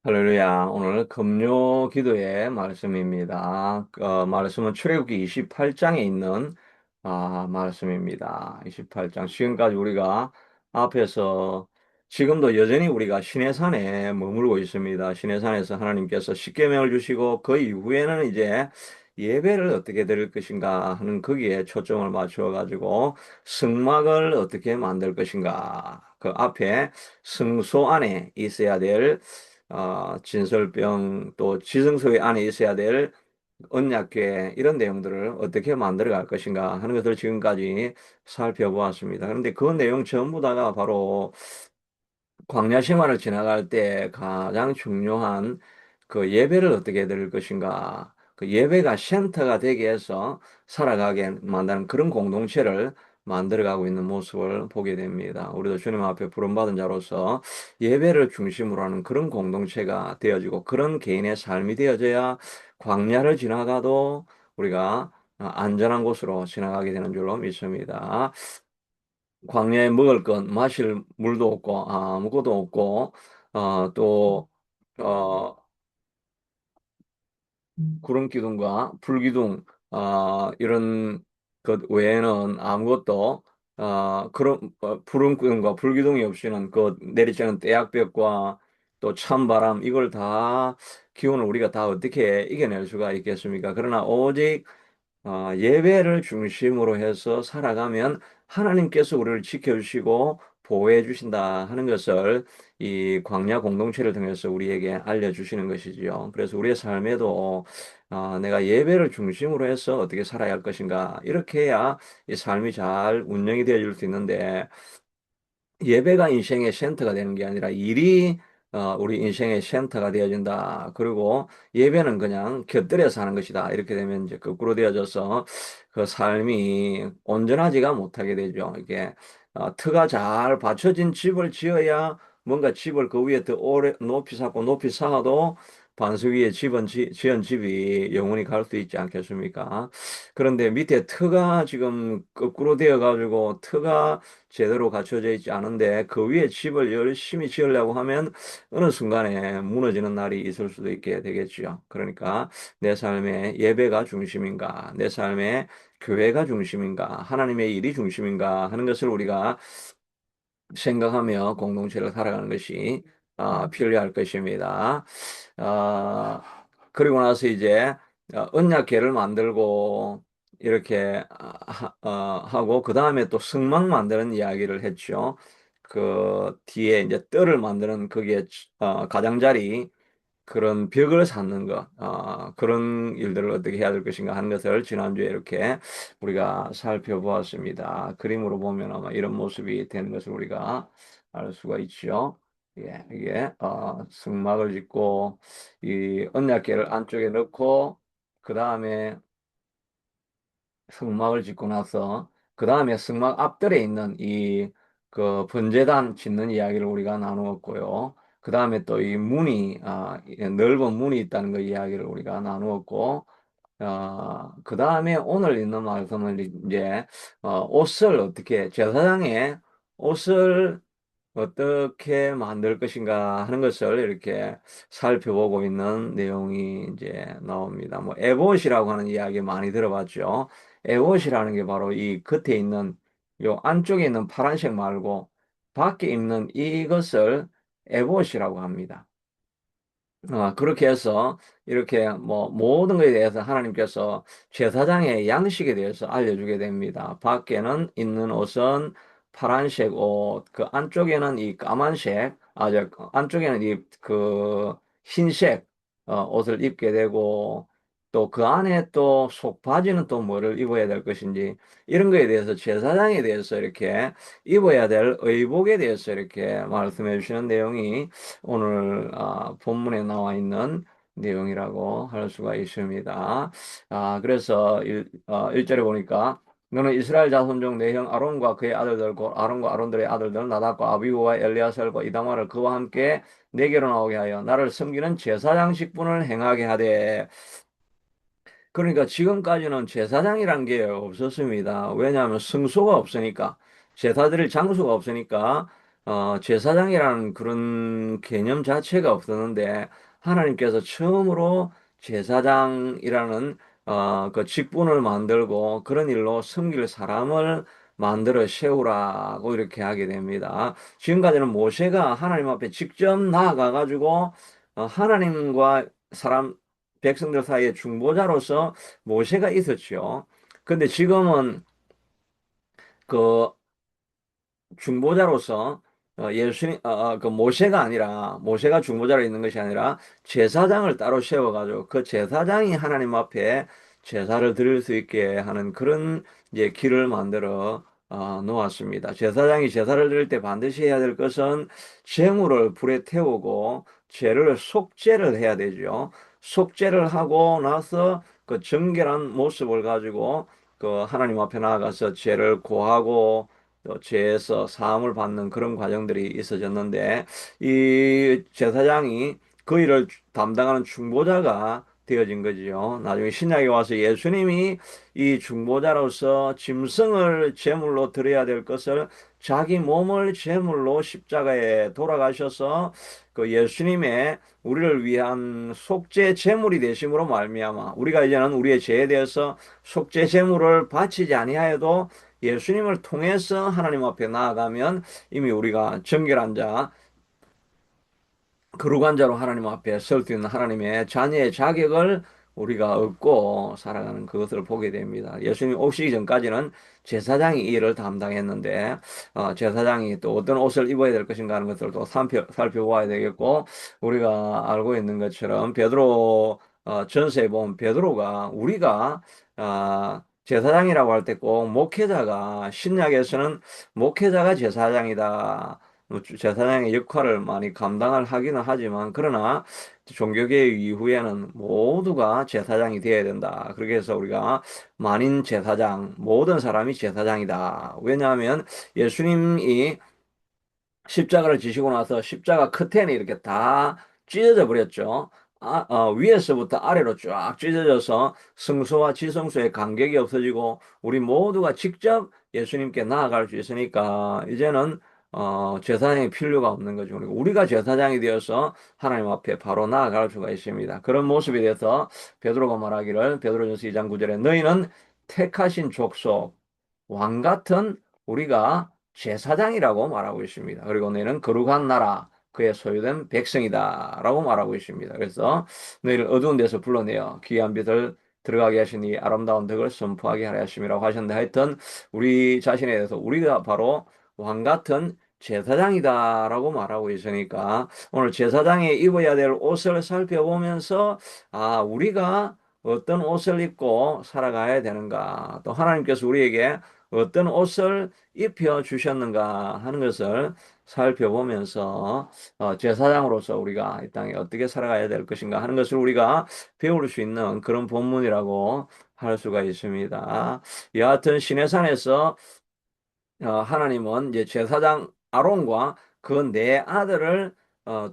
할렐루야. 오늘 금요 기도의 말씀입니다. 말씀은 출애굽기 28장에 있는 말씀입니다. 28장. 지금까지 우리가 앞에서 지금도 여전히 우리가 시내산에 머물고 있습니다. 시내산에서 하나님께서 십계명을 주시고 그 이후에는 이제 예배를 어떻게 드릴 것인가 하는 거기에 초점을 맞추어 가지고 성막을 어떻게 만들 것인가. 그 앞에 성소 안에 있어야 될 진설병 또 지성소의 안에 있어야 될 언약궤 이런 내용들을 어떻게 만들어 갈 것인가 하는 것을 지금까지 살펴보았습니다. 그런데 그 내용 전부 다가 바로 광야 생활을 지나갈 때 가장 중요한 그 예배를 어떻게 드릴 것인가, 그 예배가 센터가 되게 해서 살아가게 만드는 그런 공동체를 만들어가고 있는 모습을 보게 됩니다. 우리도 주님 앞에 부름받은 자로서 예배를 중심으로 하는 그런 공동체가 되어지고 그런 개인의 삶이 되어져야 광야를 지나가도 우리가 안전한 곳으로 지나가게 되는 줄로 믿습니다. 광야에 먹을 것, 마실 물도 없고, 아무것도 없고, 또, 어, 구름 기둥과 불 기둥, 이런 것 외에는 아무것도, 구름 기둥과 불 기둥이 없이는 그 내리쬐는 떼약볕과 또 찬바람, 이걸 다, 기온을 우리가 다 어떻게 이겨낼 수가 있겠습니까? 그러나 오직 예배를 중심으로 해서 살아가면 하나님께서 우리를 지켜주시고 보호해 주신다 하는 것을 이 광야 공동체를 통해서 우리에게 알려주시는 것이지요. 그래서 우리의 삶에도 내가 예배를 중심으로 해서 어떻게 살아야 할 것인가, 이렇게 해야 이 삶이 잘 운영이 되어질 수 있는데, 예배가 인생의 센터가 되는 게 아니라 일이 우리 인생의 센터가 되어진다. 그리고 예배는 그냥 곁들여서 하는 것이다. 이렇게 되면 이제 거꾸로 되어져서 그 삶이 온전하지가 못하게 되죠. 이게 터가 잘 받쳐진 집을 지어야 뭔가 집을 그 위에 더 오래 높이 쌓고 높이 쌓아도 반석 위에 지은 집이 영원히 갈 수 있지 않겠습니까? 그런데 밑에 터가 지금 거꾸로 되어 가지고 터가 제대로 갖춰져 있지 않은데 그 위에 집을 열심히 지으려고 하면 어느 순간에 무너지는 날이 있을 수도 있게 되겠죠. 그러니까 내 삶의 예배가 중심인가, 내 삶의 교회가 중심인가, 하나님의 일이 중심인가 하는 것을 우리가 생각하며 공동체를 살아가는 것이 필요할 것입니다. 아, 그리고 나서 이제 언약궤를 만들고 이렇게 하고 그 다음에 또 성막 만드는 이야기를 했죠. 그 뒤에 이제 뜰을 만드는 그게 가장자리 그런 벽을 쌓는 것, 그런 일들을 어떻게 해야 될 것인가 하는 것을 지난주에 이렇게 우리가 살펴보았습니다. 그림으로 보면 아마 이런 모습이 되는 것을 우리가 알 수가 있죠. 예, 이게, 승막을 짓고, 이 언약궤를 안쪽에 넣고, 그 다음에 성막을 짓고 나서 그 다음에 성막 앞뜰에 있는 이 그 번제단 짓는 이야기를 우리가 나누었고요. 그 다음에 또 이 문이 이 넓은 문이 있다는 그 이야기를 우리가 나누었고, 그 다음에 오늘 있는 말씀은 이제 옷을 어떻게 제사장의 옷을 어떻게 만들 것인가 하는 것을 이렇게 살펴보고 있는 내용이 이제 나옵니다. 뭐 에봇이라고 하는 이야기 많이 들어봤죠. 에봇이라는 게 바로 이 겉에 있는 요 안쪽에 있는 파란색 말고 밖에 있는 이것을 에봇이라고 합니다. 그렇게 해서 이렇게 뭐 모든 것에 대해서 하나님께서 제사장의 양식에 대해서 알려주게 됩니다. 밖에는 있는 옷은 파란색 옷, 그 안쪽에는 이 까만색, 저 안쪽에는 이 그 흰색 옷을 입게 되고 또 그 안에 또 속바지는 또 뭐를 입어야 될 것인지 이런 거에 대해서 제사장에 대해서 이렇게 입어야 될 의복에 대해서 이렇게 말씀해 주시는 내용이 오늘 본문에 나와 있는 내용이라고 할 수가 있습니다. 그래서 1절에 보니까 너는 이스라엘 자손 중 내 형 아론과 그의 아들들 곧 아론과 아론들의 아들들 나답과 아비후와 엘리야셀과 이다말을 그와 함께 내게로 나오게 하여 나를 섬기는 제사장 직분을 행하게 하되. 그러니까 지금까지는 제사장이란 게 없었습니다. 왜냐하면 성소가 없으니까, 제사 드릴 장소가 없으니까 제사장이라는 그런 개념 자체가 없었는데 하나님께서 처음으로 제사장이라는 그 직분을 만들고 그런 일로 섬길 사람을 만들어 세우라고 이렇게 하게 됩니다. 지금까지는 모세가 하나님 앞에 직접 나아가 가지고 하나님과 사람 백성들 사이의 중보자로서 모세가 있었죠. 근데 지금은 그 중보자로서 예수님 그 모세가 아니라 모세가 중보자로 있는 것이 아니라 제사장을 따로 세워가지고 그 제사장이 하나님 앞에 제사를 드릴 수 있게 하는 그런 이제 길을 만들어 놓았습니다. 제사장이 제사를 드릴 때 반드시 해야 될 것은 제물을 불에 태우고 죄를 속죄를 해야 되죠. 속죄를 하고 나서 그 정결한 모습을 가지고 그 하나님 앞에 나아가서 죄를 고하고 또 죄에서 사함을 받는 그런 과정들이 있어졌는데 이 제사장이 그 일을 담당하는 중보자가 되어진 거지요. 나중에 신약에 와서 예수님이 이 중보자로서 짐승을 제물로 드려야 될 것을 자기 몸을 제물로 십자가에 돌아가셔서 그 예수님의 우리를 위한 속죄 제물이 되심으로 말미암아 우리가 이제는 우리의 죄에 대해서 속죄 제물을 바치지 아니하여도 예수님을 통해서 하나님 앞에 나아가면 이미 우리가 정결한 자, 거룩한 자로 하나님 앞에 설 수 있는 하나님의 자녀의 자격을 우리가 얻고 살아가는 그것을 보게 됩니다. 예수님 오시기 전까지는 제사장이 이 일을 담당했는데 제사장이 또 어떤 옷을 입어야 될 것인가 하는 것을 또 살펴보아야 되겠고 우리가 알고 있는 것처럼 베드로 전서에 보면 베드로가 우리가 제사장이라고 할 때 꼭 목회자가 신약에서는 목회자가 제사장이다. 제사장의 역할을 많이 감당을 하기는 하지만 그러나 종교개혁 이후에는 모두가 제사장이 되어야 된다. 그렇게 해서 우리가 만인 제사장, 모든 사람이 제사장이다. 왜냐하면 예수님이 십자가를 지시고 나서 십자가 끝에는 이렇게 다 찢어져 버렸죠. 위에서부터 아래로 쫙 찢어져서 성소와 지성소의 간격이 없어지고 우리 모두가 직접 예수님께 나아갈 수 있으니까 이제는 제사장이 필요가 없는 거죠. 그리고 우리가 제사장이 되어서 하나님 앞에 바로 나아갈 수가 있습니다. 그런 모습에 대해서 베드로가 말하기를 베드로전서 2장 9절에 너희는 택하신 족속 왕 같은 우리가 제사장이라고 말하고 있습니다. 그리고 너희는 거룩한 나라, 그의 소유된 백성이다라고 말하고 있습니다. 그래서 너희를 어두운 데서 불러내어 귀한 빛을 들어가게 하시니 아름다운 덕을 선포하게 하려 하심이라고 하셨는데 하여튼 우리 자신에 대해서 우리가 바로 왕 같은 제사장이다라고 말하고 있으니까 오늘 제사장이 입어야 될 옷을 살펴보면서 우리가 어떤 옷을 입고 살아가야 되는가 또 하나님께서 우리에게 어떤 옷을 입혀 주셨는가 하는 것을 살펴보면서 제사장으로서 우리가 이 땅에 어떻게 살아가야 될 것인가 하는 것을 우리가 배울 수 있는 그런 본문이라고 할 수가 있습니다. 여하튼 시내산에서 하나님은 이제 제사장 아론과 그 네 아들을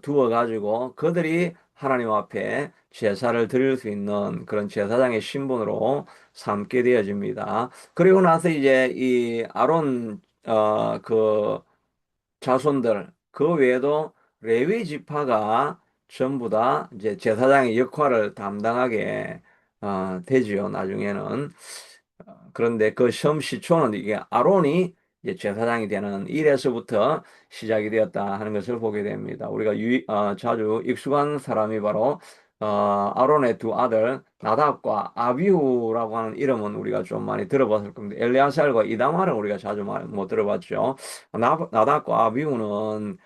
두어 가지고 그들이 하나님 앞에 제사를 드릴 수 있는 그런 제사장의 신분으로 삼게 되어집니다. 그리고 나서 이제 이 아론 그 자손들 그 외에도 레위 지파가 전부 다 이제 제사장의 역할을 담당하게 되지요. 나중에는 그런데 그 시초는 이게 아론이 이제 제사장이 되는 일에서부터 시작이 되었다 하는 것을 보게 됩니다. 우리가 자주 익숙한 사람이 바로 아론의 두 아들 나답과 아비후라고 하는 이름은 우리가 좀 많이 들어봤을 겁니다. 엘레아살과 이다말은 우리가 자주 못 들어봤죠. 나답과 아비후는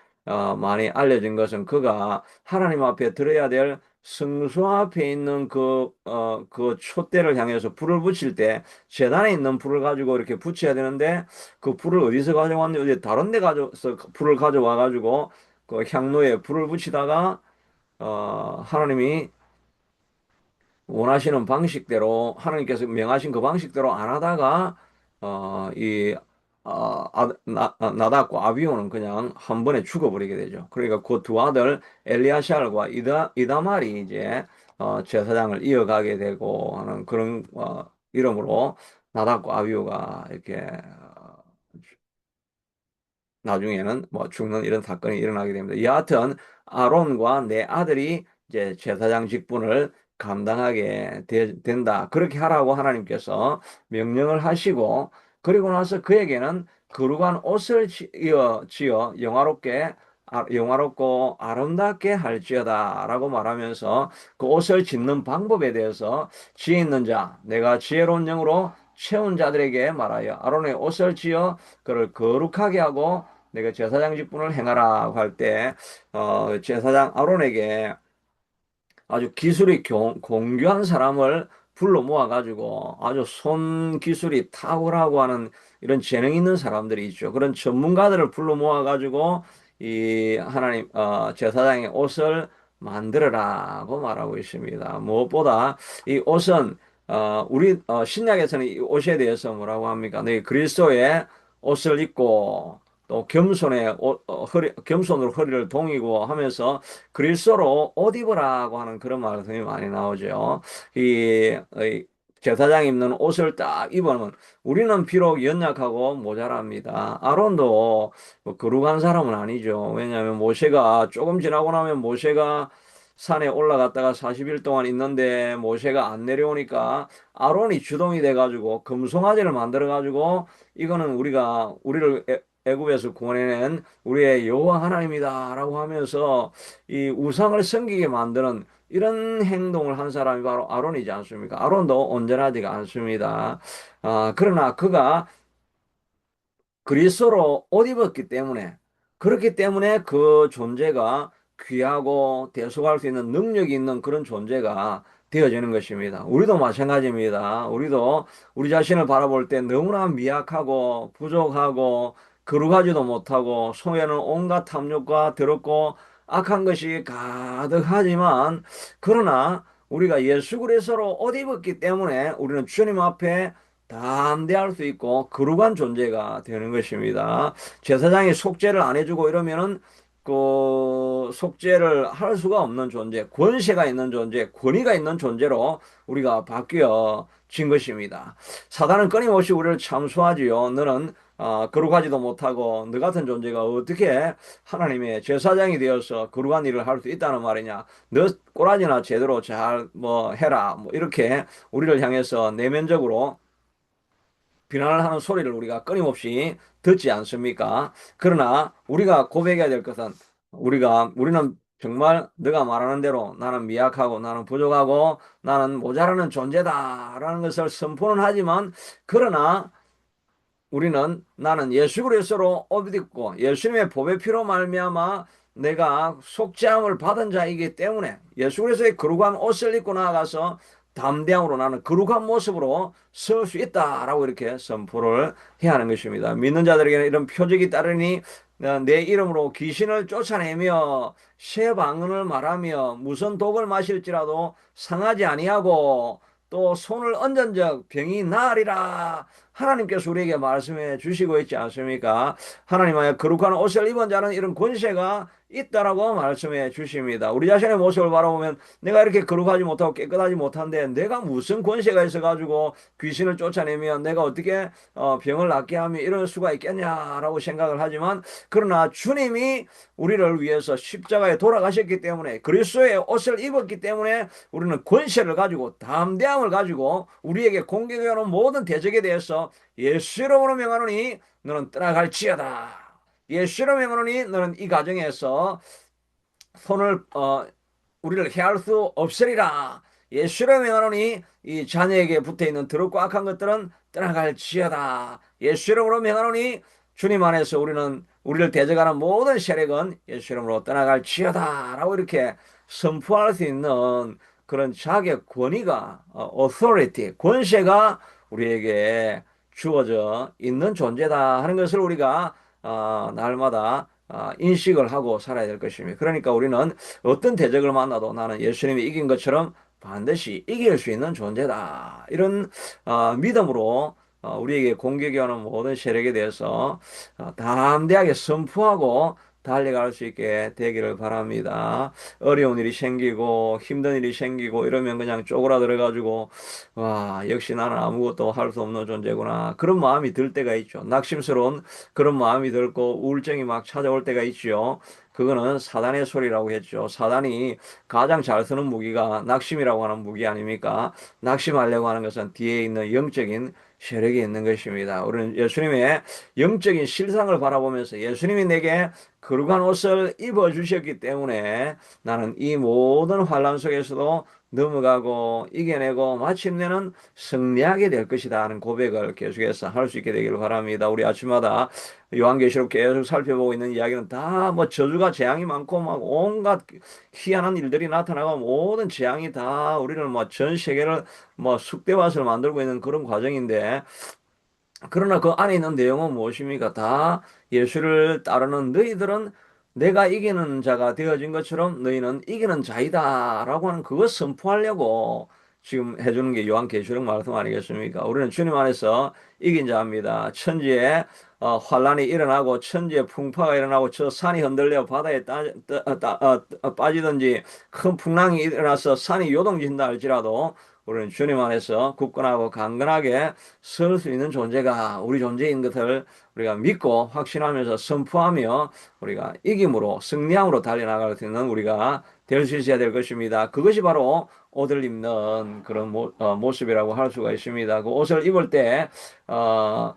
많이 알려진 것은 그가 하나님 앞에 드려야 될 성소 앞에 있는 그 촛대를 향해서 불을 붙일 때 재단에 있는 불을 가지고 이렇게 붙여야 되는데 그 불을 어디서 가져왔는지 어디 다른 데 가져서 불을 가져와 가지고 그 향로에 불을 붙이다가 하나님이 원하시는 방식대로 하나님께서 명하신 그 방식대로 안 하다가 이 나답과 아비오는 그냥 한 번에 죽어버리게 되죠. 그러니까 그 두 아들 엘리아샬과 이다말이 이제 제사장을 이어가게 되고 하는 그런 이름으로 나답과 아비오가 이렇게 나중에는 뭐 죽는 이런 사건이 일어나게 됩니다. 여하튼 아론과 내 아들이 이제 제사장 직분을 감당하게 된다. 그렇게 하라고 하나님께서 명령을 하시고 그리고 나서 그에게는 거룩한 옷을 지어 영화롭고 아름답게 할지어다라고 말하면서 그 옷을 짓는 방법에 대해서 지혜 있는 자, 내가 지혜로운 영으로 채운 자들에게 말하여 아론의 옷을 지어 그를 거룩하게 하고 내가 제사장 직분을 행하라고 할 때, 제사장 아론에게 아주 기술이 공교한 사람을 불러 모아가지고 아주 손 기술이 탁월하고 하는 이런 재능 있는 사람들이 있죠. 그런 전문가들을 불러 모아가지고 이 하나님, 제사장의 옷을 만들어라고 말하고 있습니다. 무엇보다 이 옷은, 우리, 신약에서는 이 옷에 대해서 뭐라고 합니까? 네, 그리스도의 옷을 입고 또 겸손으로 허리를 동이고 하면서 그리스도로 옷 입으라고 하는 그런 말씀이 많이 나오죠. 이 제사장 입는 옷을 딱 입으면 우리는 비록 연약하고 모자랍니다. 아론도 뭐 거룩한 사람은 아니죠. 왜냐하면 모세가 조금 지나고 나면 모세가 산에 올라갔다가 40일 동안 있는데 모세가 안 내려오니까 아론이 주동이 돼가지고 금송아지를 만들어가지고 이거는 우리를 애굽에서 구원해낸 우리의 여호와 하나님이다라고 하면서 이 우상을 섬기게 만드는 이런 행동을 한 사람이 바로 아론이지 않습니까? 아론도 온전하지가 않습니다. 그러나 그가 그리스도로 옷 입었기 때문에 그렇기 때문에 그 존재가 귀하고 대속할 수 있는 능력이 있는 그런 존재가 되어지는 것입니다. 우리도 마찬가지입니다. 우리도 우리 자신을 바라볼 때 너무나 미약하고 부족하고 거룩하지도 못하고 속에는 온갖 탐욕과 더럽고 악한 것이 가득하지만 그러나 우리가 예수 그리스도로 옷 입었기 때문에 우리는 주님 앞에 담대할 수 있고 거룩한 존재가 되는 것입니다. 제사장이 속죄를 안 해주고 이러면은 그 속죄를 할 수가 없는 존재, 권세가 있는 존재, 권위가 있는 존재로 우리가 바뀌어진 것입니다. 사단은 끊임없이 우리를 참수하지요. 너는 거룩하지도 못하고 너 같은 존재가 어떻게 하나님의 제사장이 되어서 거룩한 일을 할 수 있다는 말이냐? 너 꼬라지나 제대로 잘 뭐 해라. 뭐 이렇게 우리를 향해서 내면적으로 비난을 하는 소리를 우리가 끊임없이 듣지 않습니까? 그러나 우리가 고백해야 될 것은 우리는 정말 네가 말하는 대로 나는 미약하고 나는 부족하고 나는 모자라는 존재다라는 것을 선포는 하지만 그러나 나는 예수 그리스도로 옷 입고 예수님의 보배 피로 말미암아 내가 속죄함을 받은 자이기 때문에 예수 그리스도의 거룩한 옷을 입고 나아가서 담대함으로 나는 거룩한 모습으로 설 수 있다라고 이렇게 선포를 해야 하는 것입니다. 믿는 자들에게는 이런 표적이 따르니 내 이름으로 귀신을 쫓아내며 새 방언을 말하며 무슨 독을 마실지라도 상하지 아니하고 또 손을 얹은 적 병이 나으리라. 하나님께서 우리에게 말씀해 주시고 있지 않습니까? 하나님의 거룩한 옷을 입은 자는 이런 권세가 있다라고 말씀해 주십니다. 우리 자신의 모습을 바라보면 내가 이렇게 거룩하지 못하고 깨끗하지 못한데 내가 무슨 권세가 있어가지고 귀신을 쫓아내면 내가 어떻게 병을 낫게 하며 이럴 수가 있겠냐라고 생각을 하지만 그러나 주님이 우리를 위해서 십자가에 돌아가셨기 때문에 그리스도의 옷을 입었기 때문에 우리는 권세를 가지고 담대함을 가지고 우리에게 공격해 오는 모든 대적에 대해서 예수 이름으로 명하노니 너는 떠나갈지어다. 예수 이름으로 명하노니 너는 이 가정에서 손을 우리를 해할 수 없으리라. 예수로 명하노니 이 자녀에게 붙어있는 더럽고 악한 것들은 떠나갈지어다. 예수 이름으로 명하노니 주님 안에서 우리를 대적하는 모든 세력은 예수 이름으로 떠나갈지어다 라고 이렇게 선포할 수 있는 그런 자격 권위가 authority 권세가 우리에게 주어져 있는 존재다 하는 것을 우리가 날마다 인식을 하고 살아야 될 것입니다. 그러니까 우리는 어떤 대적을 만나도 나는 예수님이 이긴 것처럼 반드시 이길 수 있는 존재다. 이런 믿음으로 우리에게 공격이 오는 모든 세력에 대해서 담대하게 선포하고 달려갈 수 있게 되기를 바랍니다. 어려운 일이 생기고 힘든 일이 생기고 이러면 그냥 쪼그라들어가지고 와, 역시 나는 아무것도 할 수 없는 존재구나. 그런 마음이 들 때가 있죠. 낙심스러운 그런 마음이 들고 우울증이 막 찾아올 때가 있죠. 그거는 사단의 소리라고 했죠. 사단이 가장 잘 쓰는 무기가 낙심이라고 하는 무기 아닙니까? 낙심하려고 하는 것은 뒤에 있는 영적인 세력이 있는 것입니다. 우리는 예수님의 영적인 실상을 바라보면서 예수님이 내게 거룩한 옷을 입어 주셨기 때문에 나는 이 모든 환란 속에서도 넘어가고 이겨내고 마침내는 승리하게 될 것이다 하는 고백을 계속해서 할 수 있게 되기를 바랍니다. 우리 아침마다 요한계시록 계속 살펴보고 있는 이야기는 다 뭐 저주가 재앙이 많고 막 온갖 희한한 일들이 나타나고 모든 재앙이 다 우리를 뭐 전 세계를 뭐 쑥대밭을 만들고 있는 그런 과정인데 그러나 그 안에 있는 내용은 무엇입니까? 다 예수를 따르는 너희들은 내가 이기는 자가 되어진 것처럼 너희는 이기는 자이다라고 하는 그것 선포하려고 지금 해주는 게 요한계시록 말씀 아니겠습니까? 우리는 주님 안에서 이긴 자입니다. 천지에 환란이 일어나고 천지에 풍파가 일어나고 저 산이 흔들려 바다에 빠지든지 큰 풍랑이 일어나서 산이 요동친다 할지라도 우리는 주님 안에서 굳건하고 강건하게 설 수 있는 존재가 우리 존재인 것을 우리가 믿고 확신하면서 선포하며 우리가 이김으로 승리함으로 달려나갈 수 있는 우리가 될 수 있어야 될 것입니다. 그것이 바로 옷을 입는 그런 모습이라고 할 수가 있습니다. 그 옷을 입을 때 어,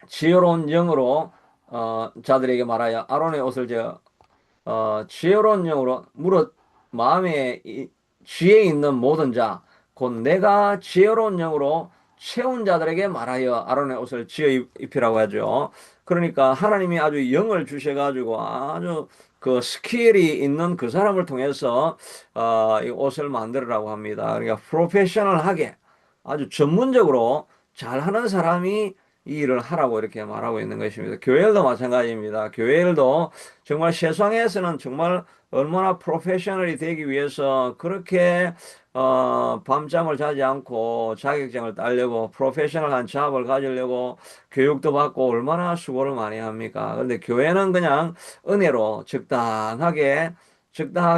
지혜로운 영으로 자들에게 말하여 아론의 옷을 지혜로운 영으로 마음에 지혜 있는 모든 자, 곧 내가 지혜로운 영으로 채운 자들에게 말하여 아론의 옷을 지어 입히라고 하죠. 그러니까 하나님이 아주 영을 주셔가지고 아주 그 스킬이 있는 그 사람을 통해서 이 옷을 만들으라고 합니다. 그러니까 프로페셔널하게 아주 전문적으로 잘하는 사람이 이 일을 하라고 이렇게 말하고 있는 것입니다. 교회도 마찬가지입니다. 교회도 정말 세상에서는 정말 얼마나 프로페셔널이 되기 위해서 그렇게 밤잠을 자지 않고 자격증을 따려고 프로페셔널한 잡을 가지려고 교육도 받고 얼마나 수고를 많이 합니까? 그런데 교회는 그냥 은혜로 적당하게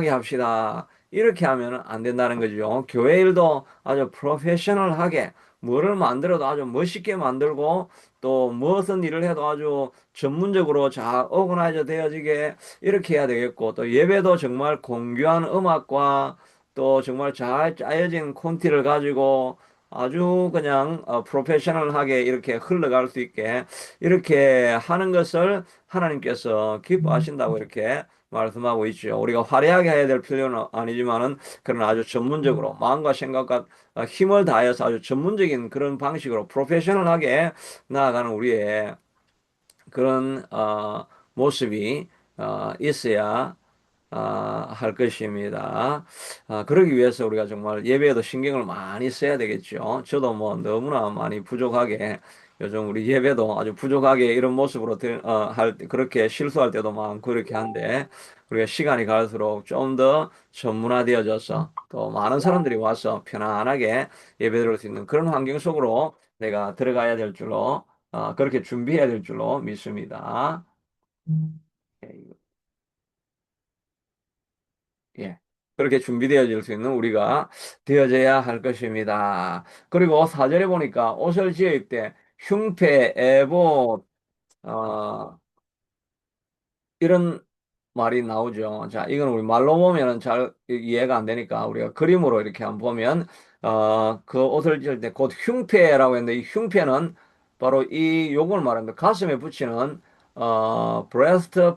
합시다. 이렇게 하면 안 된다는 거죠. 교회 일도 아주 프로페셔널하게 뭐를 만들어도 아주 멋있게 만들고 또 무슨 일을 해도 아주 전문적으로 잘 오거나이저 되어지게 이렇게 해야 되겠고 또 예배도 정말 공교한 음악과 또 정말 잘 짜여진 콘티를 가지고 아주 그냥 프로페셔널하게 이렇게 흘러갈 수 있게 이렇게 하는 것을 하나님께서 기뻐하신다고 이렇게 말씀하고 있죠. 우리가 화려하게 해야 될 필요는 아니지만은 그런 아주 전문적으로 마음과 생각과 힘을 다해서 아주 전문적인 그런 방식으로 프로페셔널하게 나아가는 우리의 그런 모습이 있어야 할 것입니다. 그러기 위해서 우리가 정말 예배에도 신경을 많이 써야 되겠죠. 저도 뭐 너무나 많이 부족하게 요즘 우리 예배도 아주 부족하게 이런 모습으로 그렇게 실수할 때도 많고 이렇게 한데 우리가 시간이 갈수록 좀 더 전문화되어져서 또 많은 사람들이 와서 편안하게 예배드릴 수 있는 그런 환경 속으로 내가 들어가야 될 줄로 그렇게 준비해야 될 줄로 믿습니다. 예, 예. 그렇게 준비되어질 수 있는 우리가 되어져야 할 것입니다. 그리고 사절에 보니까 옷을 지을 입되 흉패, 에봇, 어, 이런 말이 나오죠. 자, 이건 우리 말로 보면은 잘 이해가 안 되니까 우리가 그림으로 이렇게 한번 보면, 그 옷을 지을 때 곧 흉패라고 했는데 이 흉패는 바로 이 요걸 말합니다. 가슴에 붙이는, 브레스트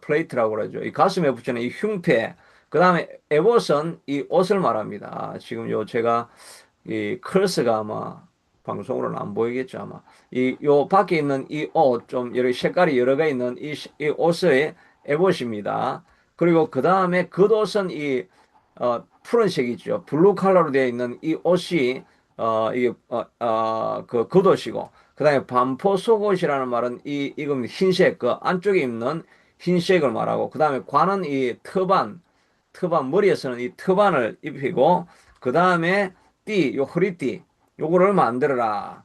플레이트라고 그러죠. 이 가슴에 붙이는 이 흉패. 그 다음에 에봇은 이 옷을 말합니다. 지금 요 제가 이 클래스가 아마 방송으로는 안 보이겠죠 아마 이 요 밖에 있는 이 옷 좀 여러 색깔이 여러 개 있는 이 옷의 에봇입니다. 그리고 그 다음에 겉옷은 이 푸른색이죠. 블루 컬러로 되어 있는 이 옷이 이게 그 겉옷이고 그 다음에 반포 속옷이라는 말은 이건 흰색 그 안쪽에 입는 흰색을 말하고 그 다음에 관은 이 터반 머리에서는 이 터반을 입히고 그 다음에 요 허리띠 요거를 만들어라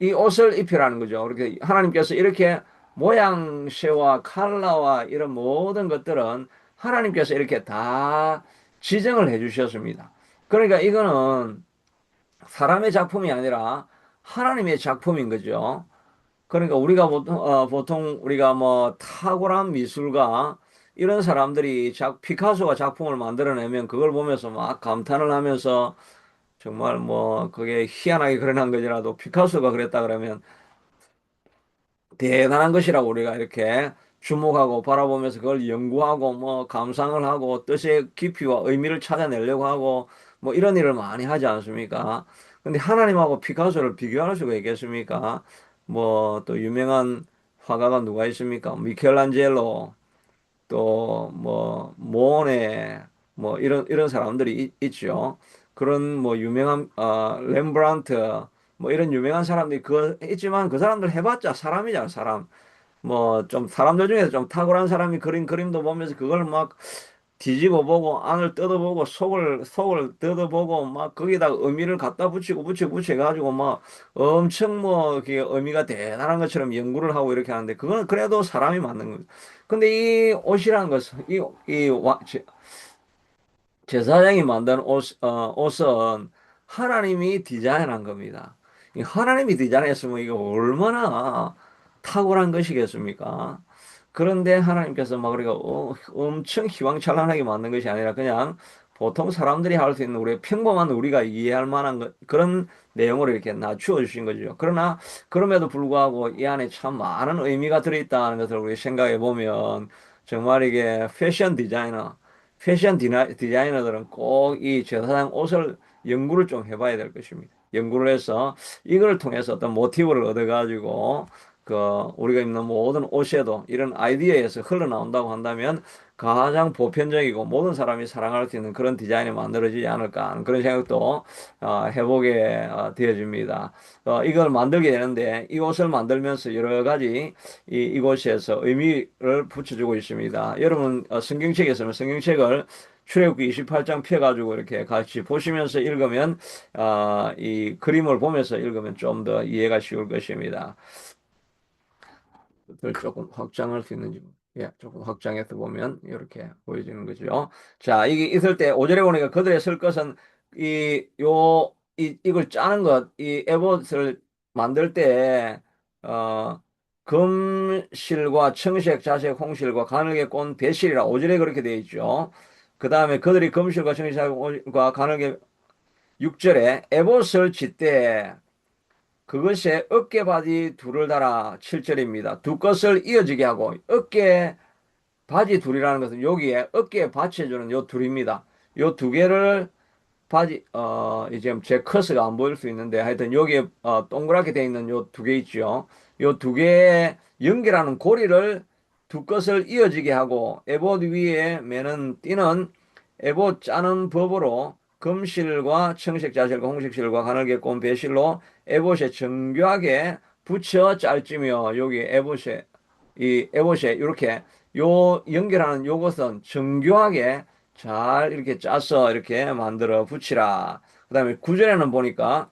이 옷을 입히라는 거죠. 그렇게 하나님께서 이렇게 모양새와 컬러와 이런 모든 것들은 하나님께서 이렇게 다 지정을 해 주셨습니다. 그러니까 이거는 사람의 작품이 아니라 하나님의 작품인 거죠. 그러니까 우리가 보통 우리가 뭐 탁월한 미술가 이런 사람들이 피카소가 작품을 만들어내면 그걸 보면서 막 감탄을 하면서 정말 뭐 그게 희한하게 그려낸 거지라도 피카소가 그랬다 그러면 대단한 것이라고 우리가 이렇게 주목하고 바라보면서 그걸 연구하고 뭐 감상을 하고 뜻의 깊이와 의미를 찾아내려고 하고 뭐 이런 일을 많이 하지 않습니까? 근데 하나님하고 피카소를 비교할 수가 있겠습니까? 뭐 또 유명한 화가가 누가 있습니까? 미켈란젤로 또 뭐 모네 뭐 이런 사람들이 있죠. 그런 뭐 유명한 렘브란트 뭐 이런 유명한 사람들이 그 있지만 그 사람들 해봤자 사람이잖아 사람. 뭐 좀 사람들 중에서 좀 탁월한 사람이 그린 그림도 보면서 그걸 막 뒤집어 보고 안을 뜯어보고 속을 뜯어보고 막 거기다 의미를 갖다 붙여가지고 막 엄청 뭐 그게 의미가 대단한 것처럼 연구를 하고 이렇게 하는데 그건 그래도 사람이 만든 거죠. 근데 이 옷이라는 것은 제사장이 만든 옷은 하나님이 디자인한 겁니다. 이 하나님이 디자인했으면 이거 얼마나 탁월한 것이겠습니까? 그런데 하나님께서 막 우리가 엄청 희망찬란하게 만든 것이 아니라 그냥 보통 사람들이 할 수 있는 우리의 평범한 우리가 이해할 만한 그런 내용으로 이렇게 낮추어 주신 거죠. 그러나 그럼에도 불구하고 이 안에 참 많은 의미가 들어있다는 것을 우리 생각해 보면 정말 이게 디자이너들은 꼭 이 제사장 옷을 연구를 좀 해봐야 될 것입니다. 연구를 해서 이걸 통해서 어떤 모티브를 얻어가지고 그 우리가 입는 모든 옷에도 이런 아이디어에서 흘러나온다고 한다면 가장 보편적이고 모든 사람이 사랑할 수 있는 그런 디자인이 만들어지지 않을까 하는 그런 생각도 해보게 되어집니다. 이걸 만들게 되는데 이 옷을 만들면서 여러 가지 이곳에서 의미를 붙여주고 있습니다. 여러분 성경책에서는 성경책을 출애굽기 28장 펴가지고 이렇게 같이 보시면서 읽으면 이 그림을 보면서 읽으면 좀 더 이해가 쉬울 것입니다. 그걸 조금 확장할 수 있는지, 예, 조금 확장해서 보면 이렇게 보여지는 거죠. 자, 이게 있을 때 5절에 보니까 그들의 쓸 것은 이걸 짜는 것, 이 에봇을 만들 때, 금실과 청색, 자색, 홍실과 가늘게 꼰 배실이라 5절에 그렇게 되어 있죠. 그 다음에 그들이 금실과 청색과 가늘게 6절에 에봇을 짓되 그것에 어깨바지 둘을 달아 7절입니다. 두 것을 이어지게 하고 어깨 바지 둘이라는 것은 여기에 어깨에 받쳐주는 요 둘입니다. 요 두 개를 이제 제 커서가 안 보일 수 있는데 하여튼 여기에 동그랗게 되어 있는 요 두 개 있죠. 요 두 개의 연결하는 고리를 두 것을 이어지게 하고 에봇 위에 매는 띠는 에봇 짜는 법으로 금실과 청색 자실과 홍색 실과 가늘게 꼰 배실로 에봇에 정교하게 붙여 짤지며 여기 에봇에 이렇게 요 연결하는 요것은 정교하게 잘 이렇게 짜서 이렇게 만들어 붙이라. 그다음에 구절에는 보니까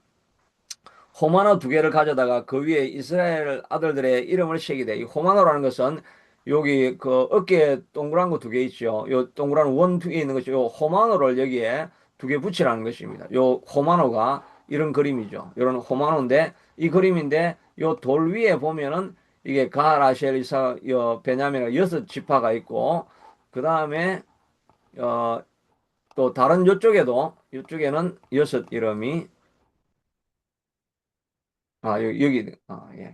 호마노 두 개를 가져다가 그 위에 이스라엘 아들들의 이름을 새기되 이 호마노라는 것은 여기 그 어깨에 동그란 거 두 개 있죠. 요 동그란 원 두 개 있는 것이 요 호마노를 여기에 두 개 붙이라는 것입니다. 요 호마노가 이런 그림이죠. 이런 호마노인데 이 그림인데 요 돌 위에 보면은 이게 가, 라헬, 이사, 베냐민의 여섯 지파가 있고 그 다음에 어, 또 다른 요쪽에도 이쪽에는 여섯 이름이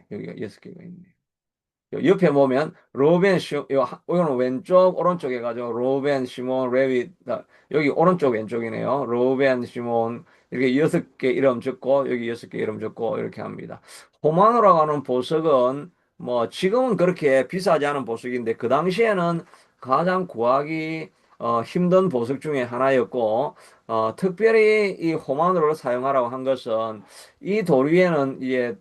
여기가 여섯 개가 있네. 옆에 보면 이거는 왼쪽 오른쪽 해가지고 로벤 시몬 레위 여기 오른쪽 왼쪽이네요. 로벤 시몬 이렇게 여섯 개 이름 적고 여기 여섯 개 이름 적고 이렇게 합니다. 호마노라고 하는 보석은 뭐 지금은 그렇게 비싸지 않은 보석인데 그 당시에는 가장 구하기 힘든 보석 중에 하나였고 특별히 이 호마노를 사용하라고 한 것은 이 돌 위에는 이제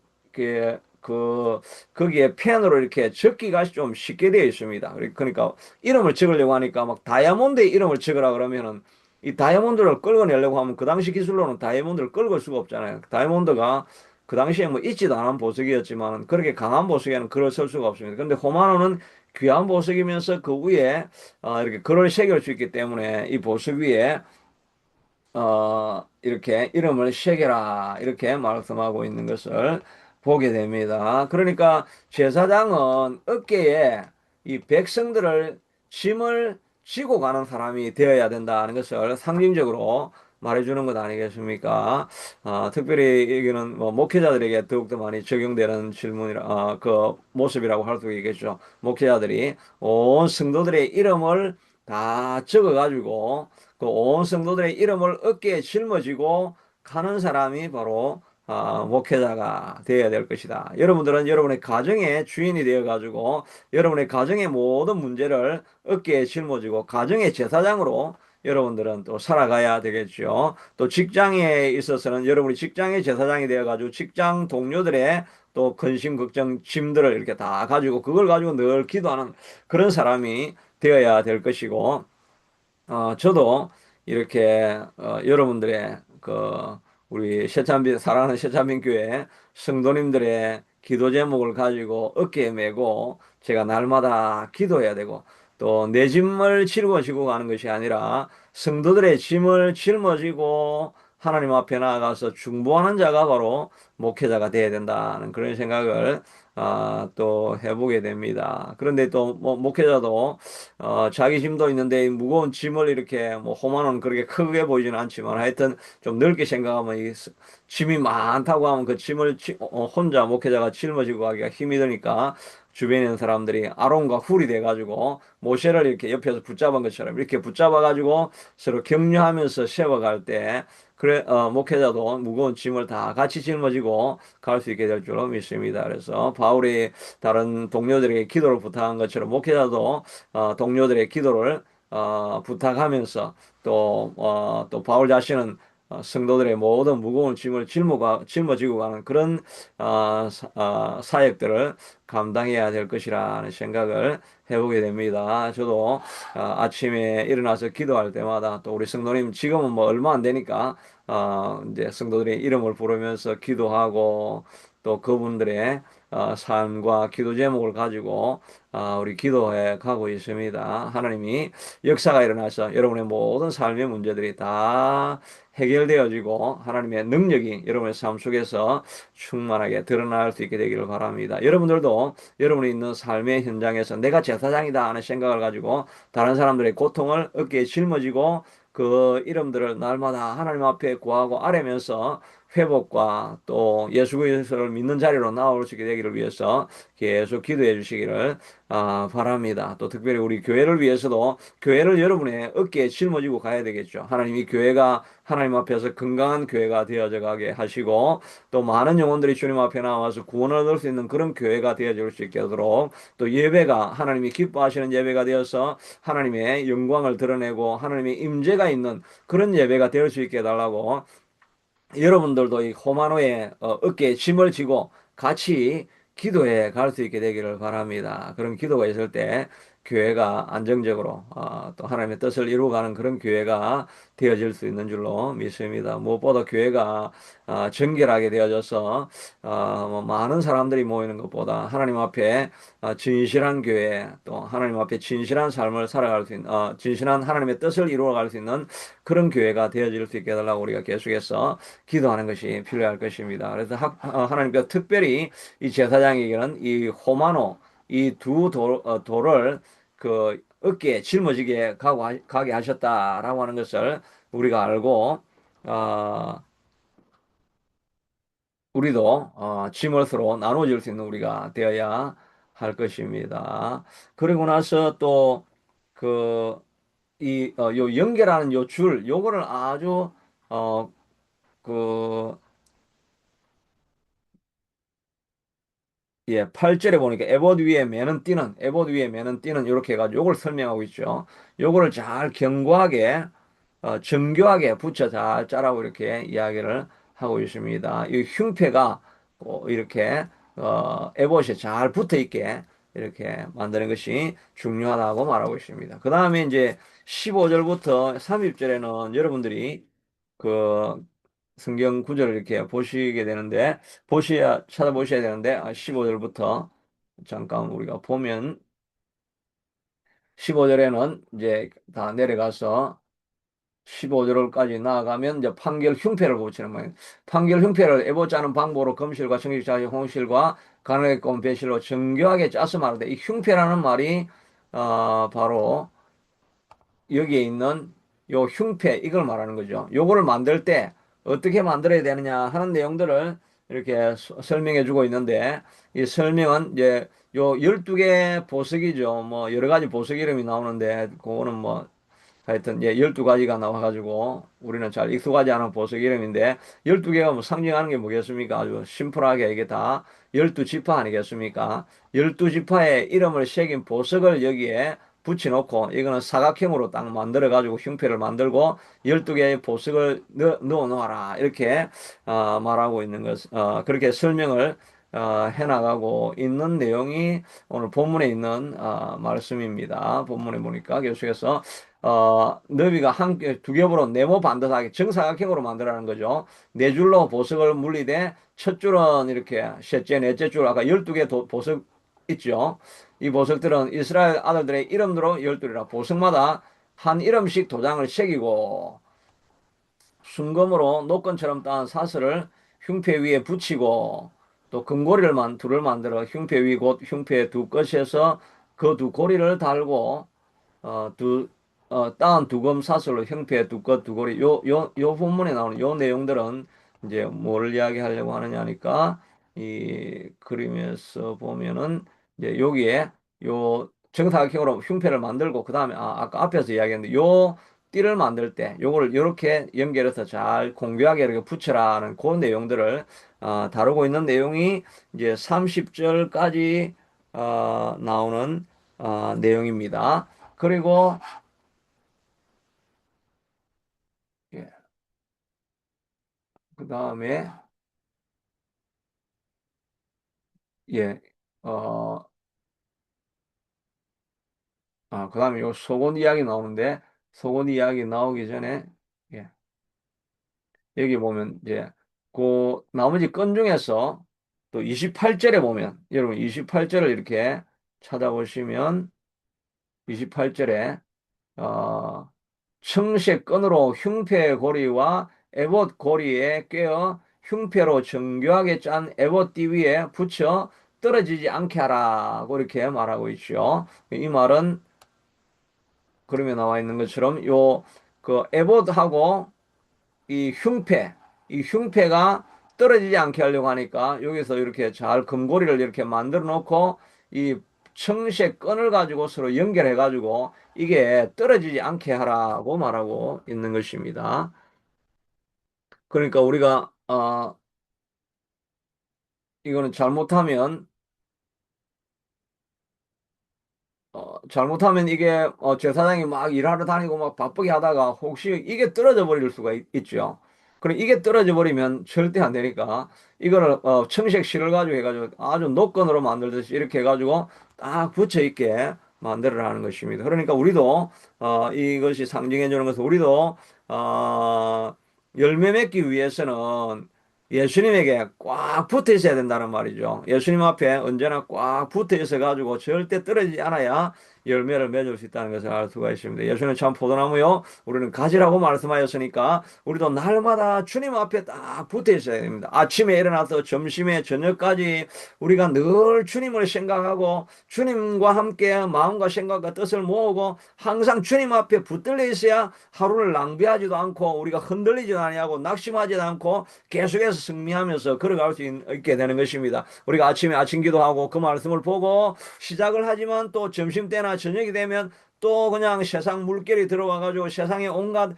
그 거기에 펜으로 이렇게 적기가 좀 쉽게 되어 있습니다. 그러니까 이름을 적으려고 하니까 막 다이아몬드의 이름을 적으라 그러면은 이 다이아몬드를 끌어내려고 하면 그 당시 기술로는 다이아몬드를 끌을 수가 없잖아요. 다이아몬드가 그 당시에 뭐 있지도 않은 보석이었지만 그렇게 강한 보석에는 글을 쓸 수가 없습니다. 근데 호마노는 귀한 보석이면서 그 위에 이렇게 글을 새길 수 있기 때문에 이 보석 위에 이렇게 이름을 새겨라 이렇게 말씀하고 있는 것을 보게 됩니다. 그러니까 제사장은 어깨에 이 백성들을 짐을 지고 가는 사람이 되어야 된다는 것을 상징적으로 말해주는 것 아니겠습니까? 특별히 여기는 뭐 목회자들에게 더욱더 많이 적용되는 질문이라, 그 모습이라고 할 수 있겠죠. 목회자들이 온 성도들의 이름을 다 적어가지고 그 온 성도들의 이름을 어깨에 짊어지고 가는 사람이 바로 목회자가 되어야 될 것이다. 여러분들은 여러분의 가정의 주인이 되어 가지고 여러분의 가정의 모든 문제를 어깨에 짊어지고 가정의 제사장으로 여러분들은 또 살아가야 되겠죠. 또 직장에 있어서는 여러분이 직장의 제사장이 되어 가지고 직장 동료들의 또 근심 걱정 짐들을 이렇게 다 가지고 그걸 가지고 늘 기도하는 그런 사람이 되어야 될 것이고 저도 이렇게 여러분들의 우리 사랑하는 새찬빈 교회 성도님들의 기도 제목을 가지고 어깨에 메고 제가 날마다 기도해야 되고 또 내 짐을 짊어지고 가는 것이 아니라 성도들의 짐을 짊어지고 하나님 앞에 나아가서 중보하는 자가 바로 목회자가 되어야 된다는 그런 생각을 또 해보게 됩니다. 그런데 또 뭐 목회자도 자기 짐도 있는데 무거운 짐을 이렇게 뭐 호마는 그렇게 크게 보이지는 않지만 하여튼 좀 넓게 생각하면 짐이 많다고 하면 그 짐을 혼자 목회자가 짊어지고 가기가 힘이 드니까 주변에 있는 사람들이 아론과 훌이 돼가지고 모세를 이렇게 옆에서 붙잡은 것처럼 이렇게 붙잡아가지고 서로 격려하면서 세워갈 때 그래 목회자도 무거운 짐을 다 같이 짊어지고 갈 수 있게 될 줄로 믿습니다. 그래서 바울이 다른 동료들에게 기도를 부탁한 것처럼 목회자도 동료들의 기도를 부탁하면서 또 바울 자신은 성도들의 모든 무거운 짐을 짊어지고 가는 그런 사역들을 감당해야 될 것이라는 생각을 해보게 됩니다. 저도 아침에 일어나서 기도할 때마다 또 우리 성도님 지금은 뭐 얼마 안 되니까 이제 성도들의 이름을 부르면서 기도하고 또 그분들의 삶과 기도 제목을 가지고 우리 기도해 가고 있습니다. 하나님이 역사가 일어나서 여러분의 모든 삶의 문제들이 다 해결되어지고 하나님의 능력이 여러분의 삶 속에서 충만하게 드러날 수 있게 되기를 바랍니다. 여러분들도 여러분이 있는 삶의 현장에서 내가 제사장이다 하는 생각을 가지고 다른 사람들의 고통을 어깨에 짊어지고 그 이름들을 날마다 하나님 앞에 구하고 아뢰면서 회복과 또 예수 그리스도를 믿는 자리로 나올 수 있게 되기를 위해서 계속 기도해 주시기를 바랍니다. 또 특별히 우리 교회를 위해서도 교회를 여러분의 어깨에 짊어지고 가야 되겠죠. 하나님이 교회가 하나님 앞에서 건강한 교회가 되어져 가게 하시고 또 많은 영혼들이 주님 앞에 나와서 구원을 얻을 수 있는 그런 교회가 되어질 수 있게 하도록 또 예배가 하나님이 기뻐하시는 예배가 되어서 하나님의 영광을 드러내고 하나님의 임재가 있는 그런 예배가 될 수 있게 해달라고 여러분들도 이 호마노의 어깨에 짐을 지고 같이 기도해 갈 수 있게 되기를 바랍니다. 그런 기도가 있을 때 교회가 안정적으로 또 하나님의 뜻을 이루어가는 그런 교회가 되어질 수 있는 줄로 믿습니다. 무엇보다 교회가 정결하게 되어져서 뭐 많은 사람들이 모이는 것보다 하나님 앞에 진실한 교회 또 하나님 앞에 진실한 삶을 살아갈 수 있는 진실한 하나님의 뜻을 이루어갈 수 있는 그런 교회가 되어질 수 있게 해달라고 우리가 계속해서 기도하는 것이 필요할 것입니다. 그래서 하나님께서 특별히 이 제사장에게는 이 호마노 이 두 돌을 그 어깨에 짊어지게 가게 하셨다라고 하는 것을 우리가 알고 어, 우리도 짐을 서로 나눠줄 수 있는 우리가 되어야 할 것입니다. 그리고 나서 또 그 요 연결하는 요 줄 요거를 아주 어, 그 예, 8절에 보니까 에봇 위에 매는 띠는 이렇게 해가지고 요걸 설명하고 있죠. 요거를 잘 견고하게 정교하게 붙여 잘 짜라고 이렇게 이야기를 하고 있습니다. 이 흉패가 이렇게 에봇에 잘 붙어 있게 이렇게 만드는 것이 중요하다고 말하고 있습니다. 그 다음에 이제 15절부터 30절에는 여러분들이 그 성경 구절을 이렇게 보시게 되는데, 찾아보셔야 되는데, 15절부터 잠깐 우리가 보면, 15절에는 이제 다 내려가서 15절까지 나아가면 이제 판결 흉패를 고치는 거예요. 판결 흉패를 애보 짜는 방법으로 검실과 정직자의 홍실과 가난하게 꼰 배실로 정교하게 짜서 말하되, 이 흉패라는 말이 바로 여기에 있는 요 흉패 이걸 말하는 거죠. 요거를 만들 때 어떻게 만들어야 되느냐 하는 내용들을 이렇게 설명해 주고 있는데, 이 설명은 이제 요 12개 보석이죠. 뭐 여러 가지 보석 이름이 나오는데 그거는 뭐 하여튼 예, 12가지가 나와가지고 우리는 잘 익숙하지 않은 보석 이름인데, 12개가 뭐 상징하는 게 뭐겠습니까? 아주 심플하게 이게 다 12지파 아니겠습니까? 12지파의 이름을 새긴 보석을 여기에 붙여놓고, 이거는 사각형으로 딱 만들어가지고 흉패를 만들고 12개의 보석을 넣어 놓아라, 이렇게 말하고 있는 것, 그렇게 설명을 해나가고 있는 내용이 오늘 본문에 있는 말씀입니다. 본문에 보니까 계속해서 너비가 두 겹으로 네모 반듯하게 정사각형으로 만들라는 거죠. 네 줄로 보석을 물리되, 첫 줄은 이렇게, 셋째, 넷째 줄, 아까 12개 보석 있죠. 이 보석들은 이스라엘 아들들의 이름으로 12이라 보석마다 한 이름씩 도장을 새기고, 순금으로 노건처럼 따은 사슬을 흉패 위에 붙이고, 또 금고리를 둘을 만들어 흉패 위 곧 흉패 두 끝에서 그 두 고리를 달고, 따은 두검 사슬로 형패 두껏 두고리, 요 본문에 나오는 요 내용들은 이제 뭘 이야기하려고 하느냐니까, 이 그림에서 보면은 이제 여기에 요 정사각형으로 흉패를 만들고, 그 다음에 아까 앞에서 이야기했는데 요 띠를 만들 때 요거를 이렇게 연결해서 잘 공교하게 이렇게 붙여라는 그 내용들을 다루고 있는 내용이 이제 30절까지 나오는 내용입니다. 그리고 예, 그 다음에 예, 어, 그 다음에 요 속옷 이야기 나오는데, 속옷 이야기 나오기 전에 예, 여기 보면 이제 그 나머지 건 중에서 또 28절에 보면, 여러분 28절을 이렇게 찾아보시면 28절에 어, 청색 끈으로 흉패 고리와 에봇 고리에 꿰어 흉패로 정교하게 짠 에봇 띠 위에 붙여 떨어지지 않게 하라고 이렇게 말하고 있죠. 이 말은 그림에 나와 있는 것처럼 요 그 에봇하고 이 흉패가 떨어지지 않게 하려고 하니까 여기서 이렇게 잘 금고리를 이렇게 만들어 놓고 이 청색 끈을 가지고 서로 연결해 가지고 이게 떨어지지 않게 하라고 말하고 있는 것입니다. 그러니까 우리가 이거는 잘못하면 이게 제사장이 막 일하러 다니고 막 바쁘게 하다가 혹시 이게 떨어져 버릴 수가 있죠. 그럼 이게 떨어져 버리면 절대 안 되니까 이거를 청색 실을 가지고 해가지고 아주 노건으로 만들듯이 이렇게 해가지고 딱 붙여 있게 만들어라는 것입니다. 그러니까 우리도 이것이 상징해 주는 것은, 우리도 열매 맺기 위해서는 예수님에게 꽉 붙어 있어야 된다는 말이죠. 예수님 앞에 언제나 꽉 붙어 있어 가지고 절대 떨어지지 않아야 열매를 맺을 수 있다는 것을 알 수가 있습니다. 예수는 참 포도나무요, 우리는 가지라고 말씀하셨으니까 우리도 날마다 주님 앞에 딱 붙어 있어야 됩니다. 아침에 일어나서 점심에 저녁까지 우리가 늘 주님을 생각하고 주님과 함께 마음과 생각과 뜻을 모으고 항상 주님 앞에 붙들려 있어야 하루를 낭비하지도 않고 우리가 흔들리지도 아니하고 낙심하지도 않고 계속해서 승리하면서 걸어갈 수 있게 되는 것입니다. 우리가 아침에 아침 기도하고 그 말씀을 보고 시작을 하지만 또 점심때나 저녁이 되면 또 그냥 세상 물결이 들어와 가지고 세상에 온갖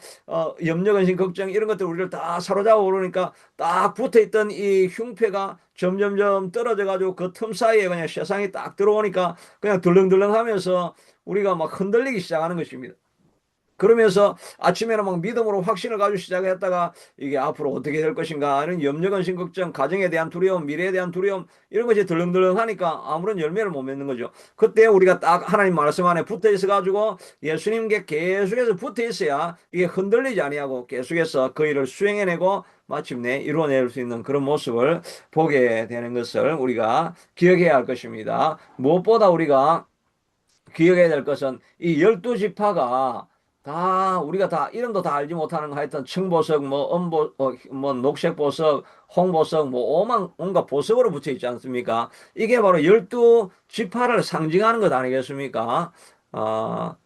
염려 근심 걱정 이런 것들 우리를 다 사로잡아 오르니까 딱 붙어 있던 이 흉패가 점점점 떨어져 가지고 그 틈 사이에 그냥 세상이 딱 들어오니까 그냥 들렁들렁 하면서 우리가 막 흔들리기 시작하는 것입니다. 그러면서 아침에는 막 믿음으로 확신을 가지고 시작했다가 이게 앞으로 어떻게 될 것인가 하는 염려, 근심, 걱정, 가정에 대한 두려움, 미래에 대한 두려움 이런 것이 덜렁덜렁 하니까 아무런 열매를 못 맺는 거죠. 그때 우리가 딱 하나님 말씀 안에 붙어 있어 가지고 예수님께 계속해서 붙어 있어야 이게 흔들리지 아니하고 계속해서 그 일을 수행해내고 마침내 이루어낼 수 있는 그런 모습을 보게 되는 것을 우리가 기억해야 할 것입니다. 무엇보다 우리가 기억해야 될 것은 이 열두 지파가 다 우리가 다 이름도 다 알지 못하는 거 하여튼 청보석 뭐 음보 뭐 녹색보석 홍보석 뭐 오만 온갖 보석으로 붙여 있지 않습니까? 이게 바로 열두 지파를 상징하는 것 아니겠습니까? 어,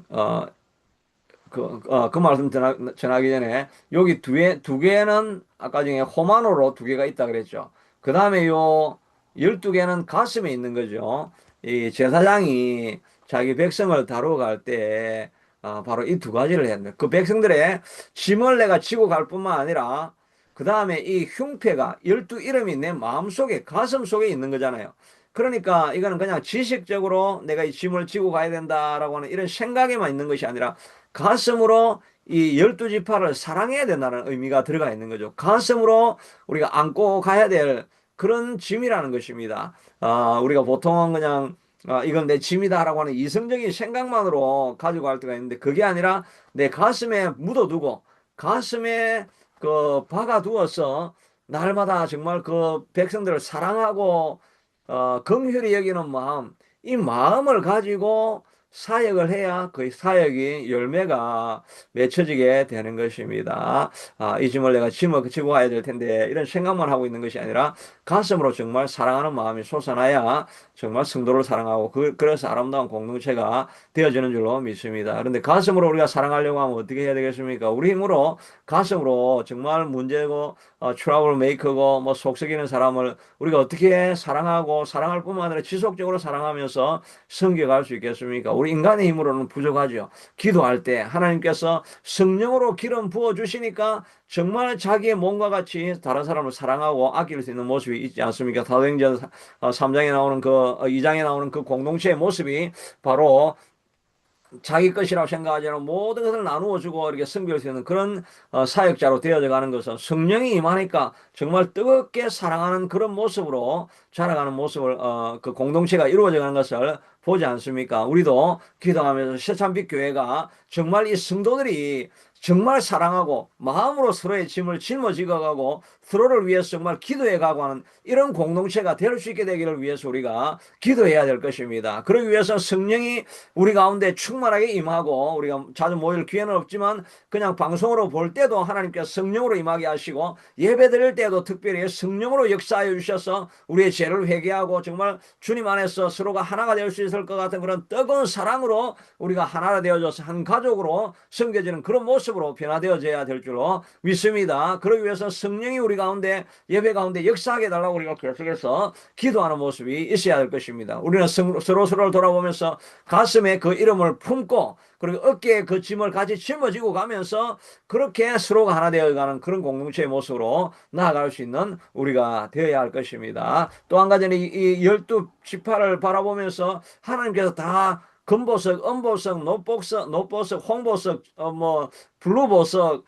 어, 그 말씀 전하기 전에 여기 두 개는 아까 중에 호만호로 두 개가 있다 그랬죠. 그 다음에 요 12개는 가슴에 있는 거죠. 이 제사장이 자기 백성을 다루어 갈 때, 바로 이 두 가지를 했는데, 그 백성들의 짐을 내가 지고 갈 뿐만 아니라, 그 다음에 이 흉패가 12 이름이 내 마음속에, 가슴 속에 있는 거잖아요. 그러니까 이거는 그냥 지식적으로 내가 이 짐을 지고 가야 된다라고 하는 이런 생각에만 있는 것이 아니라 가슴으로 이 열두 지파를 사랑해야 된다는 의미가 들어가 있는 거죠. 가슴으로 우리가 안고 가야 될 그런 짐이라는 것입니다. 우리가 보통은 그냥 이건 내 짐이다라고 하는 이성적인 생각만으로 가지고 갈 때가 있는데 그게 아니라 내 가슴에 묻어두고 가슴에 그 박아두어서 날마다 정말 그 백성들을 사랑하고 긍휼히 여기는 마음, 이 마음을 가지고 사역을 해야 그 사역이 열매가 맺혀지게 되는 것입니다. 이 짐을 내가 지고 가야 될 텐데 이런 생각만 하고 있는 것이 아니라 가슴으로 정말 사랑하는 마음이 솟아나야 정말 성도를 사랑하고 그래서 아름다운 공동체가 되어지는 줄로 믿습니다. 그런데 가슴으로 우리가 사랑하려고 하면 어떻게 해야 되겠습니까? 우리 힘으로 가슴으로 정말 문제고 트러블 메이커고 뭐 속썩이는 사람을 우리가 어떻게 사랑하고 사랑할 뿐만 아니라 지속적으로 사랑하면서 섬겨갈 수 있겠습니까? 우리 인간의 힘으로는 부족하죠. 기도할 때 하나님께서 성령으로 기름 부어 주시니까 정말 자기의 몸과 같이 다른 사람을 사랑하고 아낄 수 있는 모습이 있지 않습니까? 사도행전 3장에 나오는 2장에 나오는 그 공동체의 모습이 바로 자기 것이라고 생각하지 않고 모든 것을 나누어 주고 이렇게 섬길 수 있는 그런 사역자로 되어져 가는 것은 성령이 임하니까 정말 뜨겁게 사랑하는 그런 모습으로 자라가는 모습을 그 공동체가 이루어져 가는 것을 보지 않습니까? 우리도 기도하면서 새참빛 교회가 정말 이 성도들이 정말 사랑하고 마음으로 서로의 짐을 짊어지고 가고 서로를 위해서 정말 기도해 가고 하는 이런 공동체가 될 수 있게 되기를 위해서 우리가 기도해야 될 것입니다. 그러기 위해서 성령이 우리 가운데 충만하게 임하고 우리가 자주 모일 기회는 없지만 그냥 방송으로 볼 때도 하나님께서 성령으로 임하게 하시고 예배 드릴 때도 특별히 성령으로 역사하여 주셔서 우리의 죄를 회개하고 정말 주님 안에서 서로가 하나가 될 수 있을 것 같은 그런 뜨거운 사랑으로 우리가 하나가 되어져서 한 가족으로 섬겨지는 그런 모습으로 변화되어져야 될 줄로 믿습니다. 그러기 위해서 성령이 우리 가운데 예배 가운데 역사하게 해달라고 우리가 계속해서 기도하는 모습이 있어야 될 것입니다. 우리는 서로를 돌아보면서 가슴에 그 이름을 품고 그리고 어깨에 그 짐을 같이 짊어지고 가면서 그렇게 서로가 하나 되어가는 그런 공동체의 모습으로 나아갈 수 있는 우리가 되어야 할 것입니다. 또 한 가지는 이 열두 지파를 바라보면서 하나님께서 다 금보석, 은보석, 노보석, 홍보석, 뭐 블루보석,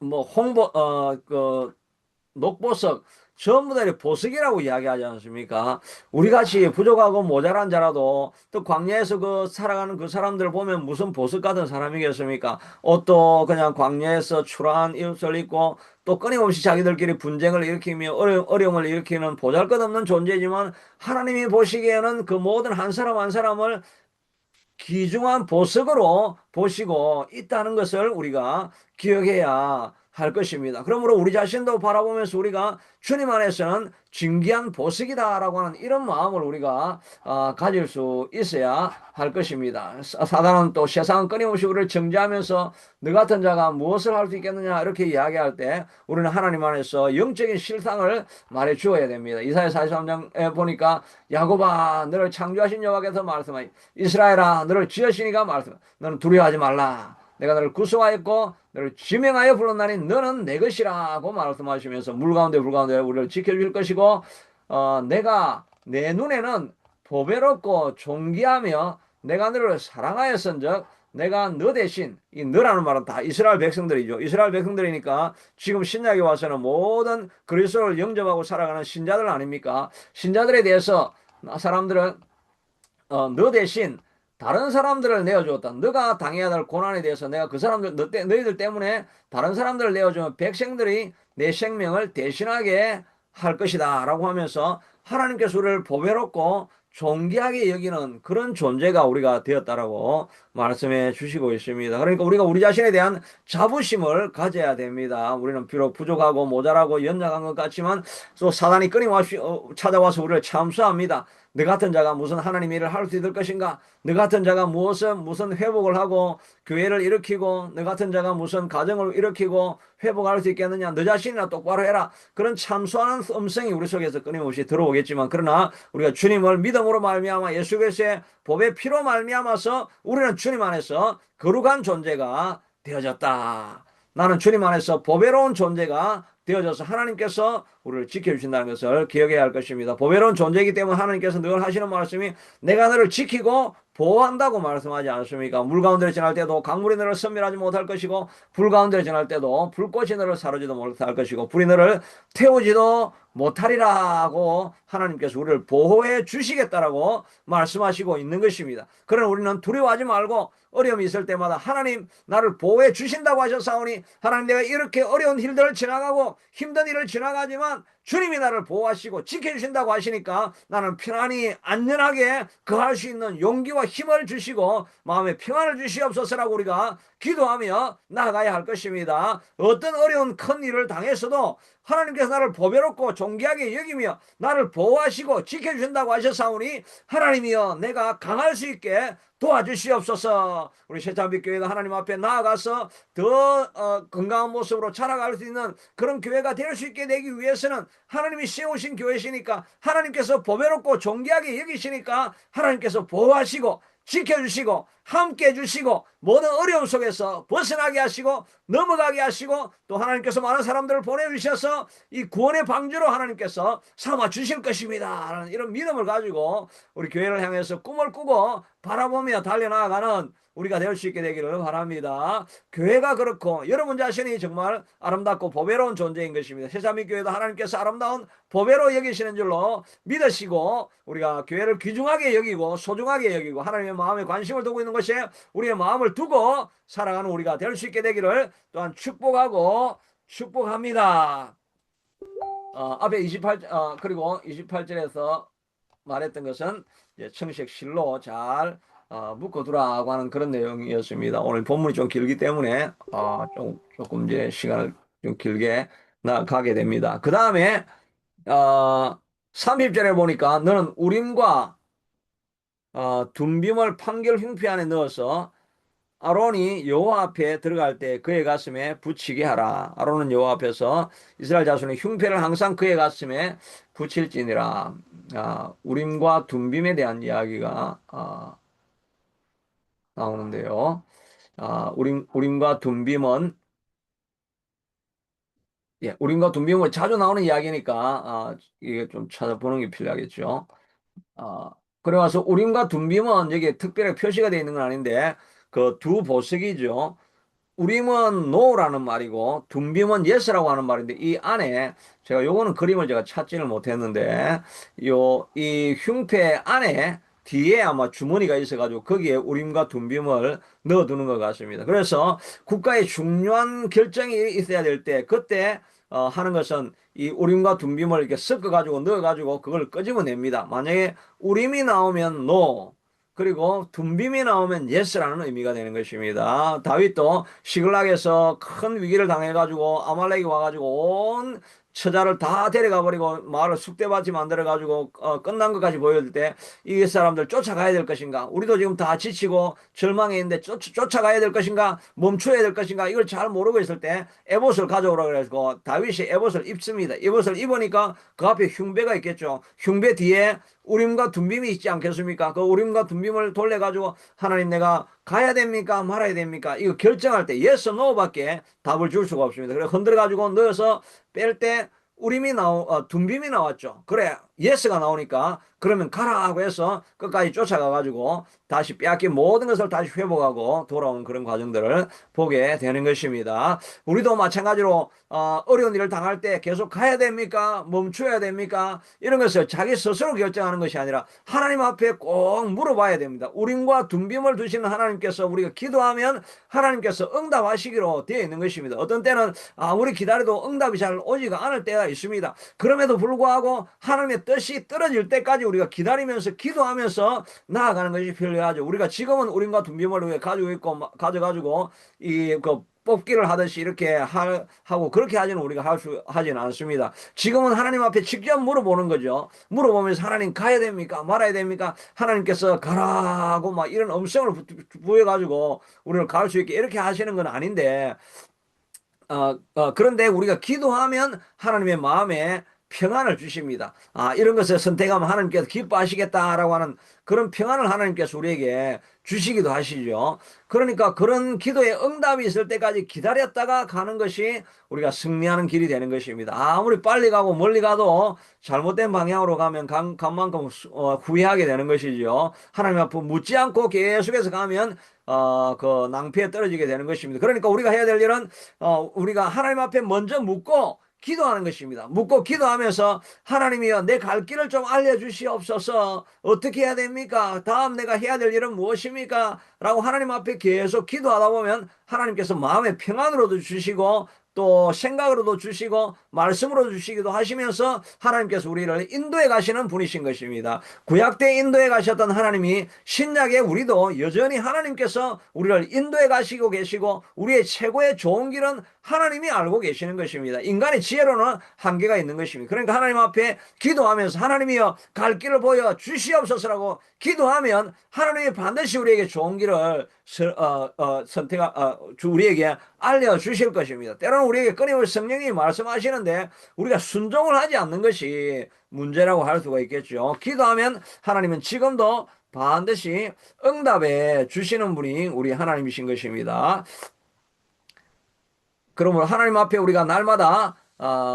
뭐 녹보석 전부 다 보석이라고 이야기하지 않습니까? 우리 같이 부족하고 모자란 자라도 또 광야에서 그 살아가는 그 사람들 보면 무슨 보석 같은 사람이겠습니까? 옷도 그냥 광야에서 초라한 옷을 입고 또 끊임없이 자기들끼리 분쟁을 일으키며 어려움을 일으키는 보잘것없는 존재지만 하나님이 보시기에는 그 모든 한 사람 한 사람을 귀중한 보석으로 보시고 있다는 것을 우리가 기억해야 할 것입니다. 그러므로 우리 자신도 바라보면서 우리가 주님 안에서는 진귀한 보석이다라고 하는 이런 마음을 우리가 가질 수 있어야 할 것입니다. 사단은 또 세상은 끊임없이 우리를 정죄하면서 너 같은 자가 무엇을 할 수 있겠느냐 이렇게 이야기할 때 우리는 하나님 안에서 영적인 실상을 말해 주어야 됩니다. 이사야 43장에 보니까 야곱아 너를 창조하신 여호와께서 말씀하니 이스라엘아 너를 지으시니가 말씀하니 너는 두려워하지 말라. 내가 너를 구속하였고 너를 지명하여 불렀나니 너는 내 것이라고 말씀하시면서 물 가운데 우리를 지켜줄 것이고 내가 내 눈에는 보배롭고 존귀하며 내가 너를 사랑하였은즉 내가 너 대신, 이 너라는 말은 다 이스라엘 백성들이죠. 이스라엘 백성들이니까 지금 신약에 와서는 모든 그리스도를 영접하고 살아가는 신자들 아닙니까? 신자들에 대해서 사람들은 너 대신 다른 사람들을 내어주었다. 너가 당해야 될 고난에 대해서 내가 그 사람들, 너희들 때문에 다른 사람들을 내어주면 백성들이 내 생명을 대신하게 할 것이다. 라고 하면서 하나님께서 우리를 보배롭고 존귀하게 여기는 그런 존재가 우리가 되었다라고 말씀해 주시고 있습니다. 그러니까 우리가 우리 자신에 대한 자부심을 가져야 됩니다. 우리는 비록 부족하고 모자라고 연약한 것 같지만 또 사단이 끊임없이 찾아와서 우리를 참수합니다. 너 같은 자가 무슨 하나님 일을 할 수 있을 것인가? 너 같은 자가 무슨 회복을 하고 교회를 일으키고 너 같은 자가 무슨 가정을 일으키고 회복할 수 있겠느냐? 너 자신이나 똑바로 해라. 그런 참소하는 음성이 우리 속에서 끊임없이 들어오겠지만 그러나 우리가 주님을 믿음으로 말미암아 예수 그리스도의 보배 피로 말미암아서 우리는 주님 안에서 거룩한 존재가 되어졌다. 나는 주님 안에서 보배로운 존재가 되어져서 하나님께서 우리를 지켜주신다는 것을 기억해야 할 것입니다. 보배로운 존재이기 때문에 하나님께서 늘 하시는 말씀이 내가 너를 지키고 보호한다고 말씀하지 않습니까? 물 가운데를 지날 때도 강물이 너를 섬멸하지 못할 것이고 불 가운데를 지날 때도 불꽃이 너를 사르지도 못할 것이고 불이 너를 태우지도 못하리라고 하나님께서 우리를 보호해 주시겠다라고 말씀하시고 있는 것입니다. 그러나 우리는 두려워하지 말고 어려움이 있을 때마다 하나님 나를 보호해 주신다고 하셨사오니 하나님 내가 이렇게 어려운 일들을 지나가고 힘든 일을 지나가지만 주님이 나를 보호하시고 지켜주신다고 하시니까 나는 편안히 안전하게 거할 수 있는 용기와 힘을 주시고 마음에 평안을 주시옵소서라고 우리가 기도하며 나아가야 할 것입니다. 어떤 어려운 큰 일을 당했어도 하나님께서 나를 보배롭고 존귀하게 여기며 나를 보호하시고 지켜주신다고 하셨사오니 하나님이여 내가 강할 수 있게 도와주시옵소서. 우리 새참빛교회가 하나님 앞에 나아가서 더 건강한 모습으로 자라갈 수 있는 그런 교회가 될 수 있게 되기 위해서는 하나님이 세우신 교회시니까 하나님께서 보배롭고 존귀하게 여기시니까 하나님께서 보호하시고 지켜주시고 함께 해주시고 모든 어려움 속에서 벗어나게 하시고 넘어가게 하시고 또 하나님께서 많은 사람들을 보내주셔서 이 구원의 방주로 하나님께서 삼아 주실 것입니다 라는 이런 믿음을 가지고 우리 교회를 향해서 꿈을 꾸고 바라보며 달려나가는 우리가 될 수 있게 되기를 바랍니다. 교회가 그렇고 여러분 자신이 정말 아름답고 보배로운 존재인 것입니다. 새삼이교회도 하나님께서 아름다운 보배로 여기시는 줄로 믿으시고 우리가 교회를 귀중하게 여기고 소중하게 여기고 하나님의 마음에 관심을 두고 있는 것이 우리의 마음을 두고 살아가는 우리가 될 수 있게 되기를 또한 축복하고 축복합니다. 앞에 28, 그리고 28절에서 말했던 것은 이제 청색실로 잘 묶어두라고 하는 그런 내용이었습니다. 오늘 본문이 좀 길기 때문에 조금 이제 시간을 좀 길게 나가게 됩니다. 그 다음에 30절에 보니까 너는 우림과 둠빔을 판결 흉패 안에 넣어서 아론이 여호와 앞에 들어갈 때 그의 가슴에 붙이게 하라. 아론은 여호와 앞에서 이스라엘 자손의 흉패를 항상 그의 가슴에 붙일지니라. 우림과 둠빔에 대한 이야기가 나오는데요. 우림과 둠빔은 예, 우림과 둠빔은 자주 나오는 이야기니까 이게 좀 찾아보는 게 필요하겠죠. 아, 그래 와서 우림과 둠빔은 여기 특별하게 표시가 되어 있는 건 아닌데 그 두 보석이죠. 우림은 no라는 말이고 둠빔은 yes라고 하는 말인데 이 안에 제가 요거는 그림을 제가 찾지를 못했는데 이 흉패 안에 뒤에 아마 주머니가 있어가지고 거기에 우림과 둠빔을 넣어두는 것 같습니다. 그래서 국가의 중요한 결정이 있어야 될 때 그때 하는 것은 이 우림과 둠빔을 이렇게 섞어가지고 넣어가지고 그걸 끄집어냅니다. 만약에 우림이 나오면 no, 그리고 둠빔이 나오면 yes라는 의미가 되는 것입니다. 다윗도 시글락에서 큰 위기를 당해가지고 아말렉이 와가지고 온 처자를 다 데려가 버리고 마을을 쑥대밭이 만들어가지고 끝난 것까지 보여줄 때 이 사람들 쫓아가야 될 것인가? 우리도 지금 다 지치고 절망해 있는데 쫓아가야 될 것인가? 멈춰야 될 것인가? 이걸 잘 모르고 있을 때 에봇을 가져오라 그래서 다윗이 에봇을 입습니다. 에봇을 입으니까 그 앞에 흉배가 있겠죠. 흉배 뒤에 우림과 둠빔이 있지 않겠습니까? 그 우림과 둠빔을 돌려가지고 하나님 내가 가야 됩니까? 말아야 됩니까? 이거 결정할 때 yes, no 밖에 답을 줄 수가 없습니다. 그래 흔들어가지고 넣어서 뺄 때 둠빔이 나왔죠. 그래 예스가 나오니까 그러면 가라 하고 해서 끝까지 쫓아가가지고 다시 빼앗긴 모든 것을 다시 회복하고 돌아오는 그런 과정들을 보게 되는 것입니다. 우리도 마찬가지로 어려운 일을 당할 때 계속 가야 됩니까? 멈춰야 됩니까? 이런 것을 자기 스스로 결정하는 것이 아니라 하나님 앞에 꼭 물어봐야 됩니다. 우림과 둔빔을 두시는 하나님께서 우리가 기도하면 하나님께서 응답하시기로 되어 있는 것입니다. 어떤 때는 아무리 기다려도 응답이 잘 오지가 않을 때가 있습니다. 그럼에도 불구하고 하나님의 뜻이 떨어질 때까지 우리가 기다리면서 기도하면서 나아가는 것이 필요하죠. 우리가 지금은 우림과 둔빔을 가지고 있고 가져가지고 이그 뽑기를 하듯이 이렇게 하고 그렇게 하지는 우리가 하지는 않습니다. 지금은 하나님 앞에 직접 물어보는 거죠. 물어보면서 하나님 가야 됩니까? 말아야 됩니까? 하나님께서 가라고 막 이런 음성을 부여가지고 우리를 갈 수 있게 이렇게 하시는 건 아닌데 그런데 우리가 기도하면 하나님의 마음에 평안을 주십니다. 이런 것을 선택하면 하나님께서 기뻐하시겠다라고 하는 그런 평안을 하나님께서 우리에게 주시기도 하시죠. 그러니까 그런 기도의 응답이 있을 때까지 기다렸다가 가는 것이 우리가 승리하는 길이 되는 것입니다. 아무리 빨리 가고 멀리 가도 잘못된 방향으로 가면 간 만큼 후회하게 되는 것이죠. 하나님 앞에 묻지 않고 계속해서 가면 그 낭패에 떨어지게 되는 것입니다. 그러니까 우리가 해야 될 일은 우리가 하나님 앞에 먼저 묻고 기도하는 것입니다. 묻고 기도하면서 하나님이여 내 갈 길을 좀 알려주시옵소서. 어떻게 해야 됩니까? 다음 내가 해야 될 일은 무엇입니까? 라고 하나님 앞에 계속 기도하다 보면 하나님께서 마음의 평안으로도 주시고 또 생각으로도 주시고 말씀으로 주시기도 하시면서 하나님께서 우리를 인도해 가시는 분이신 것입니다. 구약 때 인도해 가셨던 하나님이 신약에 우리도 여전히 하나님께서 우리를 인도해 가시고 계시고 우리의 최고의 좋은 길은 하나님이 알고 계시는 것입니다. 인간의 지혜로는 한계가 있는 것입니다. 그러니까 하나님 앞에 기도하면서 하나님이여 갈 길을 보여 주시옵소서라고 기도하면 하나님이 반드시 우리에게 좋은 길을 우리에게 알려주실 것입니다. 때로는 우리에게 끊임없이 성령이 말씀하시는데 우리가 순종을 하지 않는 것이 문제라고 할 수가 있겠죠. 기도하면 하나님은 지금도 반드시 응답해 주시는 분이 우리 하나님이신 것입니다. 그러므로 하나님 앞에 우리가 날마다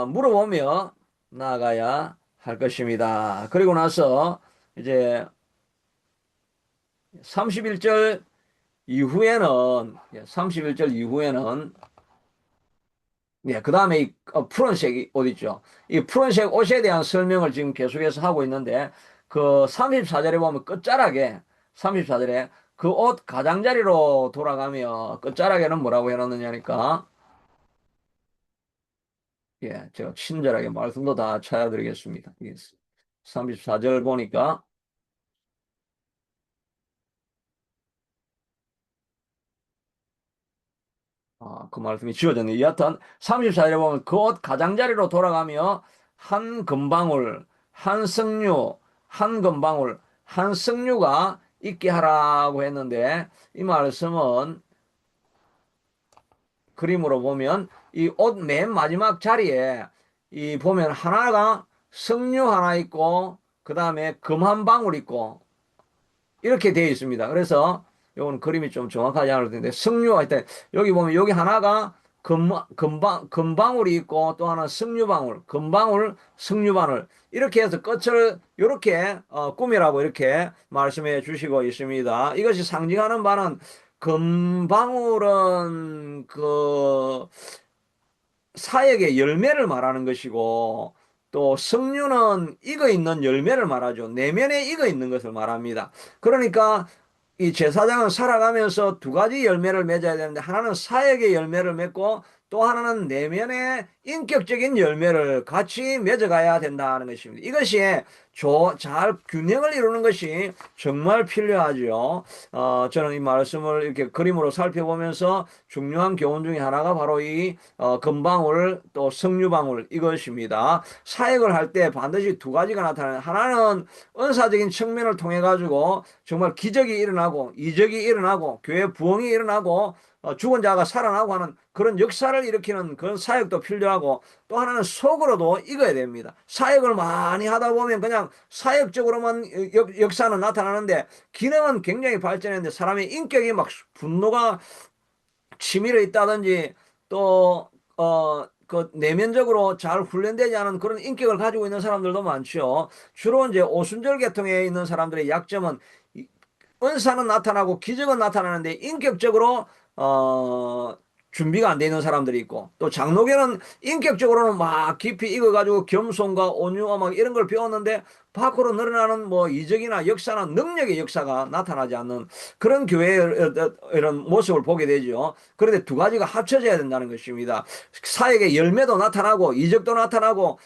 물어보며 나아가야 할 것입니다. 그리고 나서 이제 31절 이후에는 31절 이후에는 그 다음에 이 푸른색 옷 있죠. 이 푸른색 옷에 대한 설명을 지금 계속해서 하고 있는데 그 34절에 보면 끝자락에 34절에 그 옷 가장자리로 돌아가며 끝자락에는 뭐라고 해놨느냐니까 제가 친절하게 말씀도 다 찾아드리겠습니다. 34절 보니까 그 말씀이 지워졌네요. 여하튼 34절에 보면 그 옷 가장자리로 돌아가며 한 금방울, 한 석류, 한 금방울, 한 석류가 있게 하라고 했는데 이 말씀은 그림으로 보면 이 옷 맨 마지막 자리에 이 보면 하나가 석류 하나 있고 그 다음에 금 한 방울 있고 이렇게 되어 있습니다. 그래서 요건 그림이 좀 정확하지 않을 텐데 석류가 있다. 여기 보면 여기 하나가 금방울이 있고 또 하나 석류방울, 금방울, 석류방울 이렇게 해서 끝을 이렇게 꾸미라고 이렇게 말씀해 주시고 있습니다. 이것이 상징하는 바는 금방울은 그 사역의 열매를 말하는 것이고 또 석류는 익어 있는 열매를 말하죠. 내면에 익어 있는 것을 말합니다. 그러니까 이 제사장은 살아가면서 두 가지 열매를 맺어야 되는데 하나는 사역의 열매를 맺고 또 하나는 내면의 인격적인 열매를 같이 맺어가야 된다는 것입니다. 이것이 잘 균형을 이루는 것이 정말 필요하죠. 저는 이 말씀을 이렇게 그림으로 살펴보면서 중요한 교훈 중에 하나가 바로 이 금방울 또 석류방울 이것입니다. 사역을 할 때 반드시 두 가지가 나타나요. 하나는 은사적인 측면을 통해 가지고 정말 기적이 일어나고 이적이 일어나고 교회 부흥이 일어나고 죽은 자가 살아나고 하는 그런 역사를 일으키는 그런 사역도 필요하고 또 하나는 속으로도 익어야 됩니다. 사역을 많이 하다 보면 그냥 사역적으로만 역사는 나타나는데 기능은 굉장히 발전했는데 사람의 인격이 막 분노가 치밀어 있다든지 또 그 내면적으로 잘 훈련되지 않은 그런 인격을 가지고 있는 사람들도 많죠. 주로 이제 오순절 계통에 있는 사람들의 약점은 은사는 나타나고 기적은 나타나는데 인격적으로 어 준비가 안 돼 있는 사람들이 있고, 또 장로교는 인격적으로는 막 깊이 익어가지고 겸손과 온유와 막 이런 걸 배웠는데 밖으로 늘어나는 뭐 이적이나 역사나 능력의 역사가 나타나지 않는 그런 교회의 이런 모습을 보게 되죠. 그런데 두 가지가 합쳐져야 된다는 것입니다. 사역의 열매도 나타나고 이적도 나타나고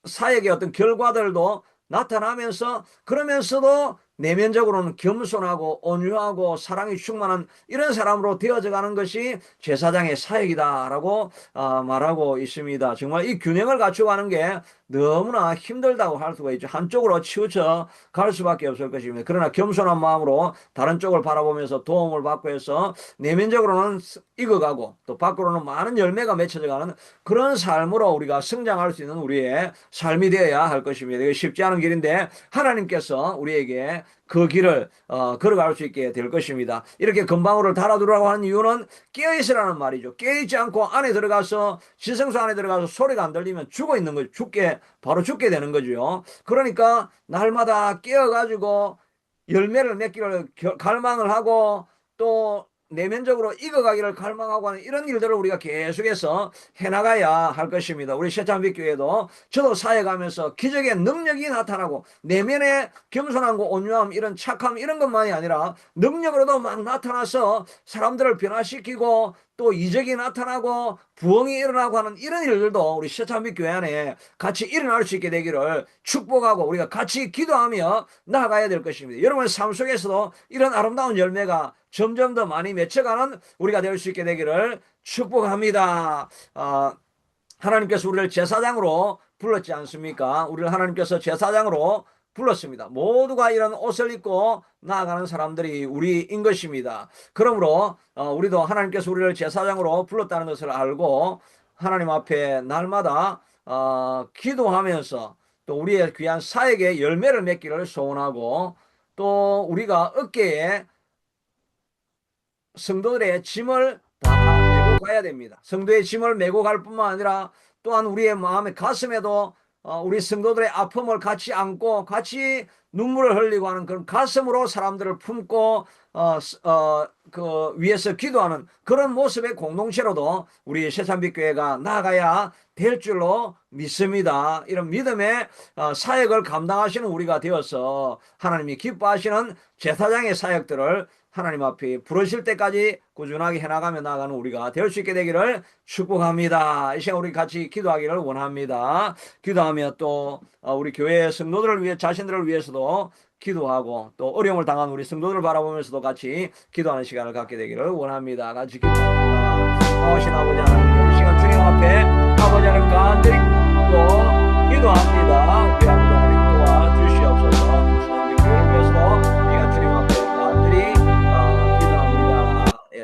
사역의 어떤 결과들도 나타나면서, 그러면서도 내면적으로는 겸손하고 온유하고 사랑이 충만한 이런 사람으로 되어져 가는 것이 제사장의 사역이다라고 말하고 있습니다. 정말 이 균형을 갖춰가는 게 너무나 힘들다고 할 수가 있죠. 한쪽으로 치우쳐 갈 수밖에 없을 것입니다. 그러나 겸손한 마음으로 다른 쪽을 바라보면서 도움을 받고 해서 내면적으로는 익어가고 또 밖으로는 많은 열매가 맺혀져 가는 그런 삶으로 우리가 성장할 수 있는 우리의 삶이 되어야 할 것입니다. 이게 쉽지 않은 길인데 하나님께서 우리에게 그 길을 걸어갈 수 있게 될 것입니다. 이렇게 금방울을 달아두라고 하는 이유는 깨어있으라는 말이죠. 깨어있지 않고 안에 들어가서, 지성소 안에 들어가서 소리가 안 들리면 죽어 있는 거죠. 바로 죽게 되는 거죠. 그러니까 날마다 깨어가지고 열매를 맺기를 갈망을 하고 또 내면적으로 익어가기를 갈망하고 하는 이런 일들을 우리가 계속해서 해나가야 할 것입니다. 우리 새참빛교회도 저도 사역하면서 기적의 능력이 나타나고 내면의 겸손함과 온유함, 이런 착함, 이런 것만이 아니라 능력으로도 막 나타나서 사람들을 변화시키고 또 이적이 나타나고 부흥이 일어나고 하는 이런 일들도 우리 새참빛교회 안에 같이 일어날 수 있게 되기를 축복하고 우리가 같이 기도하며 나아가야 될 것입니다. 여러분의 삶 속에서도 이런 아름다운 열매가 점점 더 많이 맺혀가는 우리가 될 수 있게 되기를 축복합니다. 하나님께서 우리를 제사장으로 불렀지 않습니까? 우리를 하나님께서 제사장으로 불렀습니다. 모두가 이런 옷을 입고 나아가는 사람들이 우리인 것입니다. 그러므로 우리도 하나님께서 우리를 제사장으로 불렀다는 것을 알고 하나님 앞에 날마다 기도하면서 또 우리의 귀한 사역의 열매를 맺기를 소원하고, 또 우리가 어깨에 성도들의 짐을 다 메고 가야 됩니다. 성도의 짐을 메고 갈 뿐만 아니라 또한 우리의 마음의 가슴에도 우리 성도들의 아픔을 같이 안고 같이 눈물을 흘리고 하는 그런 가슴으로 사람들을 품고 그 위에서 기도하는 그런 모습의 공동체로도 우리 새참빛교회가 나아가야 될 줄로 믿습니다. 이런 믿음의 사역을 감당하시는 우리가 되어서 하나님이 기뻐하시는 제사장의 사역들을 하나님 앞에 부르실 때까지 꾸준하게 해나가며 나아가는 우리가 될 수 있게 되기를 축복합니다. 이 시간 우리 같이 기도하기를 원합니다. 기도하며 또 우리 교회 성도들을 위해, 자신들을 위해서도 기도하고 또 어려움을 당한 우리 성도들을 바라보면서도 같이 기도하는 시간을 갖게 되기를 원합니다. 같이 기도합니다. 오신 아버지 하나님, 이 시간 주님 앞에 아버지 하나님 간절히 기도합니다. 우리 아버지 하나님 도와주시옵소서. 주님 교회를 위해서도 우리가 주님 앞에 간절히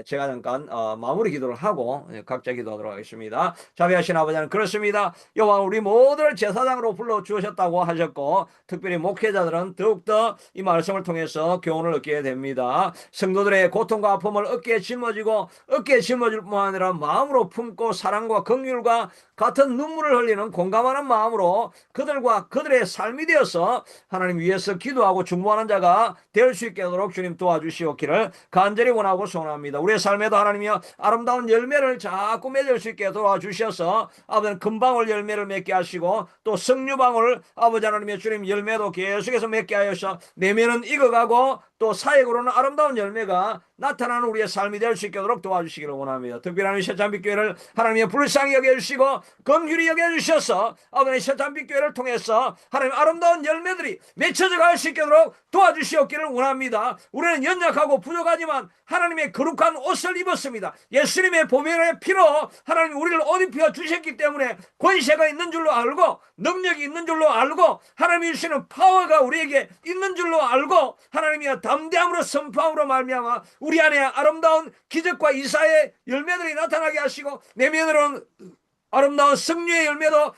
제가 잠깐 마무리 기도를 하고 각자 기도하도록 하겠습니다. 자비하신 아버지 하나님, 그렇습니다. 여호와, 우리 모두를 제사장으로 불러주셨다고 하셨고 특별히 목회자들은 더욱더 이 말씀을 통해서 교훈을 얻게 됩니다. 성도들의 고통과 아픔을 어깨에 짊어지고 어깨에 짊어질 뿐만 아니라 마음으로 품고 사랑과 긍휼과 같은 눈물을 흘리는 공감하는 마음으로 그들과 그들의 삶이 되어서 하나님 위해서 기도하고 중보하는 자가 될 수 있게 하도록 주님 도와주시옵기를 간절히 원하고 소원합니다. 우리의 삶에도 하나님이여 아름다운 열매를 자꾸 맺을 수 있게 도와주셔서 아버지는 금방울 열매를 맺게 하시고 또 석류방울 아버지 하나님의 주님 열매도 계속해서 맺게 하여서 내면은 익어가고 또 사역으로는 아름다운 열매가 나타나는 우리의 삶이 될 수 있게 하도록 도와주시기를 원합니다. 특별한 새참빛교회를 하나님의 불쌍히 여겨주시고 긍휼히 여겨주셔서 아버지의 새참빛교회를 통해서 하나님 아름다운 열매들이 맺혀져 갈 수 있게 하도록 도와주시옵기를 원합니다. 우리는 연약하고 부족하지만 하나님의 거룩한 옷을 입었습니다. 예수님의 보혈의 피로 하나님 우리를 옷 입혀 주셨기 때문에 권세가 있는 줄로 알고 능력이 있는 줄로 알고 하나님이 주시는 파워가 우리에게 있는 줄로 알고 하나님이 담대함으로 선포함으로 말미암아 우리 안에 아름다운 기적과 이사의 열매들이 나타나게 하시고 내면으로는 아름다운 성령의 열매도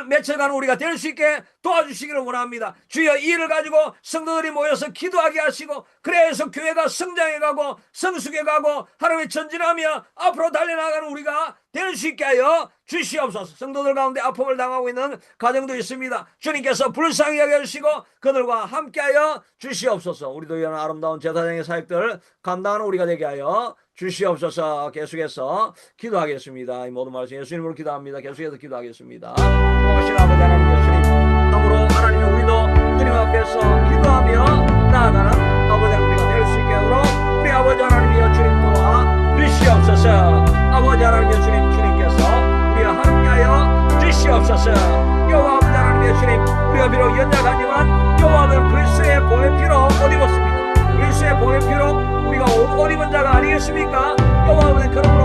맺혀가는 우리가 될 수 있게 도와주시기를 원합니다. 주여, 이 일을 가지고 성도들이 모여서 기도하게 하시고, 그래서 교회가 성장해 가고 성숙해 가고 하나님의 전진하며 앞으로 달려나가는 우리가 될 수 있게 하여 주시옵소서. 성도들 가운데 아픔을 당하고 있는 가정도 있습니다. 주님께서 불쌍히 여겨주시고 그들과 함께하여 주시옵소서. 우리도 이런 아름다운 제사장의 사역들을 감당하는 우리가 되게 하여 주시옵소서. 계속해서 기도하겠습니다. 이 모든 말씀 예수님으로 기도합니다. 계속해서 기도하겠습니다. 오신 아버지 하나님, 예수님, 참으로 하나님, 우리도 주님 앞에서 기도하며 나아가는 아버지 하나님 우리가 될 수 있게 하도록 우리 아버지 하나님이여 주님 도와 주시옵소서. 아버지 하나님이여 주님, 주님께서 우리와 함께하여 주시옵소서. 여호와 아버지 하나님이여 주님, 우리가 비록 연약하지만 여호와 아버지 그리스도의 보혈 피로 옷 입었습니다. 그리스도의 보혈 피로 우리가 옷 입은 자가 아니겠습니까? 여호와 아버지, 그러므로